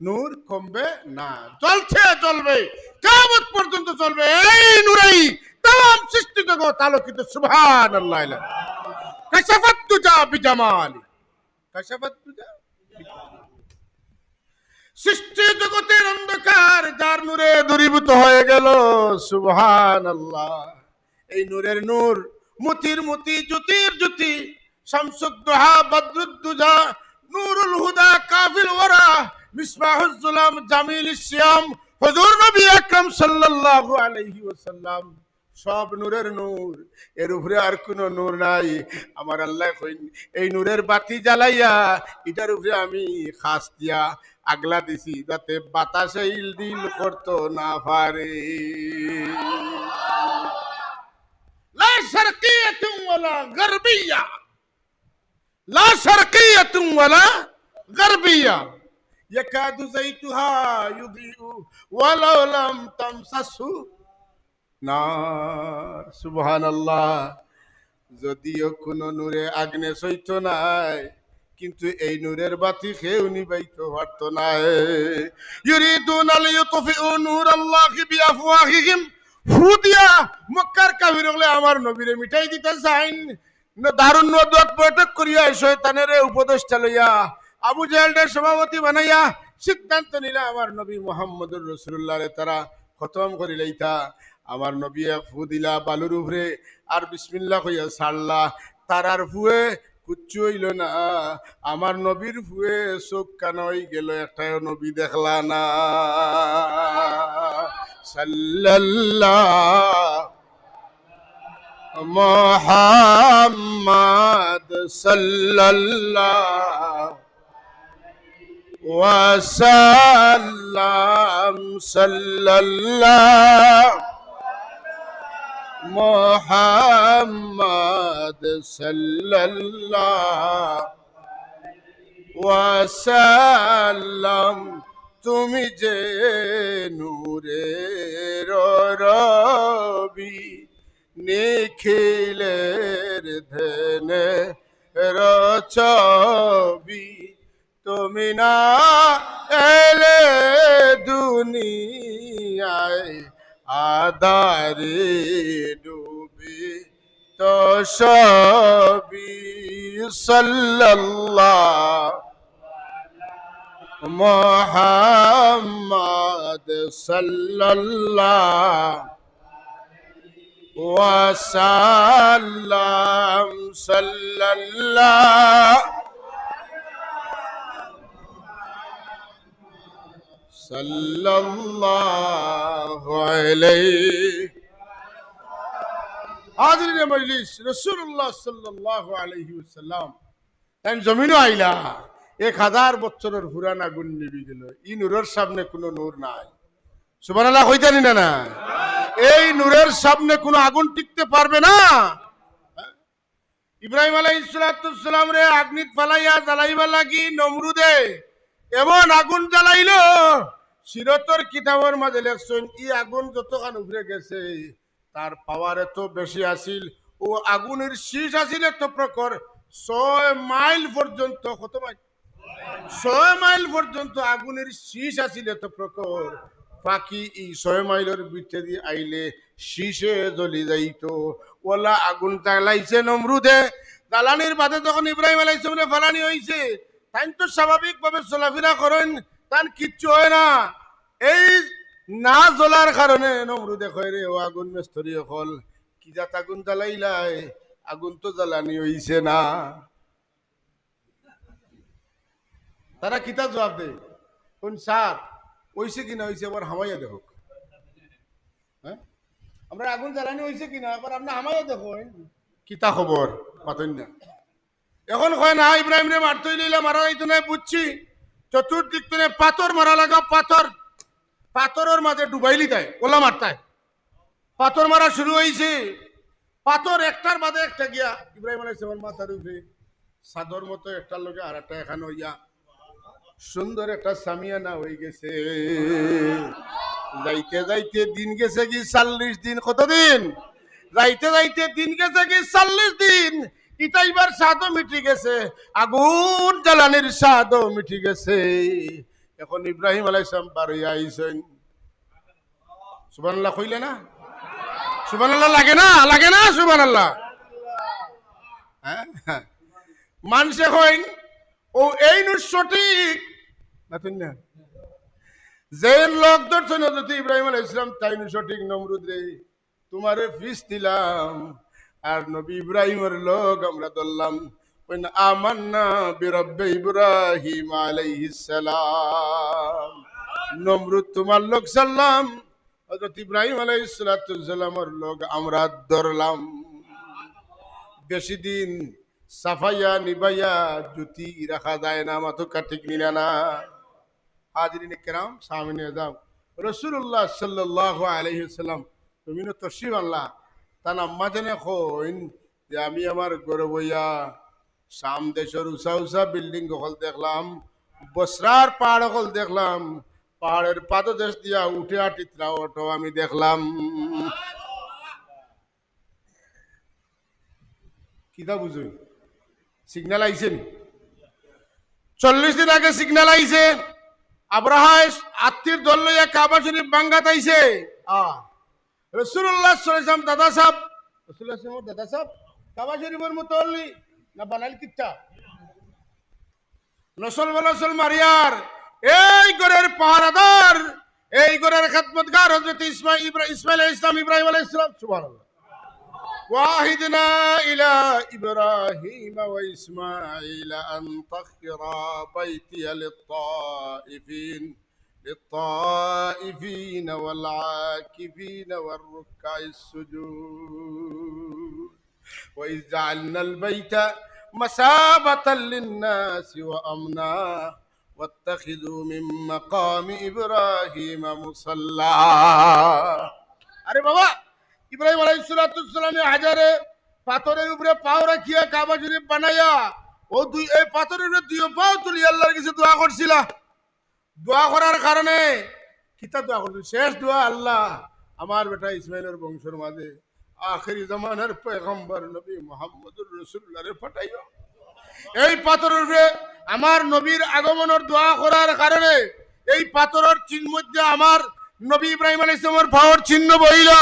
নূর কমবে না, চলছে চলবে, কিয়ামত পর্যন্ত চলবে। এই নূরেই তাম সৃষ্টি জগৎ আলোকিত। সুবহানাল্লাহ। কাশাফাত তুজা বিজামালি, কাশাফাত তুজা। সৃষ্টি জগতের অন্ধকার যার নূরে দূরীভূত হয়ে গেল। সুবহানাল্লাহ। এই নূরের নূর, মতির মতি, জ্যোতির জ্যোতি, শামসুদ্দোহা বদরুদ্দুজা, নূরুল হুদা কাফিল ওয়ারা, মিসবাহুজ জুলাম জামিল শ্যাম, হুজুর নবী আকরাম সাল্লাল্লাহু আলাইহি ওয়াসাল্লাম। সব নূরের নূর, এর উপরে আর কোন নূর নাই। আমার আল্লাহ কইন এই নূরের বাতি জ্বালাইয়া এটার উপরে আমি খাস দিয়া আগলা দিছি যাতে বাতাসে ইল দিল করতো না পারে। লা শারকিয়াতুন ওয়ালা গারবিয়া, লা শারকিয়াতুন ওয়ালা গারবিয়া, ইয়াকাদু যাইতুহা ইউদিউ ওয়ালাউ লাম তামসাসু নার। সুবহানাল্লাহ। যদিও কোনো নূরে আগ্নে সইত নাই, কিন্তু এই নূরের বাতি কেউ নিবাইতে পারত না। ইউরিদুনা লিইউতফিউ নূরাল্লাহি বিআফওয়াহিহিম, ফু দিয়া মক্কার কাফির হলে আমার নবীরে মিটাই দিতে চাইন। দারুণ নদত বৈঠক করিয়া শয়তানের উপদেষ্টা লইয়া আবু জাহেলের সভাপতি বানাইয়া সিদ্ধান্ত নিলা আমার নবী মুহাম্মদুর রাসূলুল্লাহরে তারা খতম করি লইতা। আমার নবী এক ফু দিলা বালুর উপরে, আর বিসমিল্লাহ কইয়া ছাড়লা। তারার ফুয়ে কুচ্ছু হইল না, আমার নবীর ফুয়ে চোখ কান হয়ে গেল, একটাও নবী দেখলা না। সাল্লাল্লাহু মুহাম্মদ সাল্লাল্লাহু ওয়াসাল্লাম, সাল্লাল্লাহু মুহাম্মদ সাল্লাল্লাহু ওয়াসাল্লাম। তুমি যে নূরের রবি, নিখিলের ধনে রচবি, তুমি না এলে দুনিয়ায় আদারে ডুবি তো সবই। সাল্লাল্লাহু মুহাম্মদ সাল্লাল্লাহু ওয়াসাল্লাম, সাল্লাল্লাহু সাল্লাল্লাহু আলাইহি। হাজিরিনে মজলিস, রাসূলুল্লাহ সাল্লাল্লাহু আলাইহি ওয়াসাল্লাম তাই জমিনও আইলা 1000 বছরের পুরান আগুন নিবি গেল। ই নূরের সামনে কোনো নূর নাই। সুবহানাল্লাহ কইতানি না না? এই নূরের সামনে কোনো আগুন টিকতে পারবে না। ইব্রাহিম আলাইহিস সালাম রে আগ্নিত ফালাইয়া জ্বালাইবা লাগি নমরুদে এমন আগুন জ্বালাইলো, সিরতর কিতাবের মাঝে লেখছেন ই আগুন যতখান উপরে গেছে তার পাওয়ার এত বেশি আসিল, ও আগুনের শীষ আসিল এত প্রখর 6 মাইল পর্যন্ত। কত মাইল? 6 মাইল পর্যন্ত আগুনের শীষ আসিল এত প্রখর। পাখি এই 6 মাইলের ভিতরে দিয়ে আইলে শীষে জ্বলি যাইতো। ওলা আগুন জ্বালাইছে নমরুদে। জ্বালানির বাদে যখন ইব্রাহিম আলাইহিস সালামের ফালানি হইছে, তাই তো স্বাভাবিকভাবে চলাফেরা করেন, তার কিচ্ছু হয় না। এই না জ্বলার কারণে নমরুদে কয় রে ও আগুন মেস্তরি হল, কি জাত আগুন জ্বালাইলাই? আগুন তো জ্বালানি হইছে না। তারা কিতা জবাব দেয়? কোন স্যার হইছে কিনা হইছে আবার হামাইয়া দেখো। হ্যাঁ, আমরা আগুন জ্বালানি হইছে কিনা আবার আপনি হামাইয়া দেখো কিতা খবর পাতেন না। এখন কয় না ইব্রাহিম রে মারতই লইলা, মারা হইতো না বুঝছি। চতুর্দিক থেকে পাথর মারা লাগা, পাথর পাথরের মাঝে ডুবাইলি তাই ওলা মারতায়। পাথর মারা শুরু হয়েছে, পাথর একটার বাদে একটা গিয়া ইব্রাহিম আলাইহিস সালামের মাথার উপরে চাদর মতো একটার লগে আর একটা এখানে হইয়া সুন্দর একটা সামিয়ানা হয়ে গেছে। যাইতে যাইতে দিন গেছে কি 40 দিন। কতদিন? যাইতে যাইতে দিন গেছে কি 40 দিন। ইটাইবার স্বাদও মিটি গেছে, আগুন জ্বালানির স্বাদও মিটি গেছে। এখন ইব্রাহিম আলাইহিস সালাম বাড়ি আইছেন। সুবহানাল্লাহ কইলে না? সুবহানাল্লাহ লাগে না? লাগে না সুবহানাল্লাহ? হ্যাঁ, মানুষে কইন ও এই নু সঠিক না তুই না, যে লোক দর্শন হযরত ইব্রাহিম আলাইহিস সালাম তাই নু সঠিক। নমরুদ রে তোমারে ফিস দিলাম, আর নবী ইব্রাহিমের লোক আমরা ধরলাম। কইন আমান্না বিরব্বি ইব্রাহিম আলাইহিস সালাম। নমরুদ তোমার লোক সাল্লাম, হযরত ইব্রাহিম আলাইহিস সালামের লোক আমরা ধরলাম। বেশি দিন সাফাইয়া নিবাইয়া জুতি রাখা যায় না, মাথা ঠিক নিনা না। হাজরিন কেরাম সামনে দাও, রাসূলুল্লাহ সাল্লাল্লাহু আলাইহি ওয়াসাল্লাম তুমি না তশরিফ আনলা, তার আম্মা জানে কইন যে আমি আমার ঘরে বইয়া শাম দেশের উঁচা উঁচা বিল্ডিং হল দেখলাম, বসরার পাহাড় হল দেখলাম, পাহাড়ের পাদদেশ দিয়া উঠে আটিত্রা অটো আমি দেখলাম। কিতা বুঝুই? সিগন্যাল আইছে নি? 40 দিন আগে সিগন্যাল আইছে। আব্রাহায় আত্মীর দল লইয়া কাবা শরীফ বাঙ্গাত আইছে। রাসূলুল্লাহ সাল্লাল্লাহু আলাইহি ওয়াসাল্লাম দাদা সাহেব, রাসূলুল্লাহ সাল্লাল্লাহু আলাইহি ওয়াসাল্লাম দাদা সাহেব কাবা শরীফের মুতল্লি না বানাইল কিচ্ছা নসল বলসল মারিয়ার এই ঘরের পাহারাদার, এই ঘরের খেদমতগার হযরত ইসমাঈল আলাইহিস সালাম, ইব্রাহিম আলাইহিস সালাম। সুবহানাল্লাহ। وعهدنا إلى إبراهيم وإسماعيل أن طهرا بيتي للطائفين والعاكفين والركع السجود وإذ جعلنا البيت مثابة للناس وأمنا واتخذوا من مقام إبراهيم مصلى. أرے بابا ইব্রাহিম আলাইহিস সালাম হাজারে পাথরের উপরে পাও রাখিয়া কাবা শরীফ বানাইয়া ও দুই এই পাথরের উপরে দুই পাও তুলি আল্লাহর কাছে দোয়া করছিলা। দোয়া করার কারণে কিতা দোয়া করছিল? শেষ দোয়া, আল্লাহ আমার বেটা ইসমাইলের বংশের মাঝে আখেরি জামানার পয়গম্বর নবী মুহাম্মদুর রাসূলুল্লাহ রে পাঠাইও। এই পাথরের উপরে আমার নবীর আগমনের দোয়া করার কারণে এই পাথরের চিহ্ন মধ্যে আমার নবী ইব্রাহিম আলাইহিস সালামের পাওয়ার চিহ্ন বইল।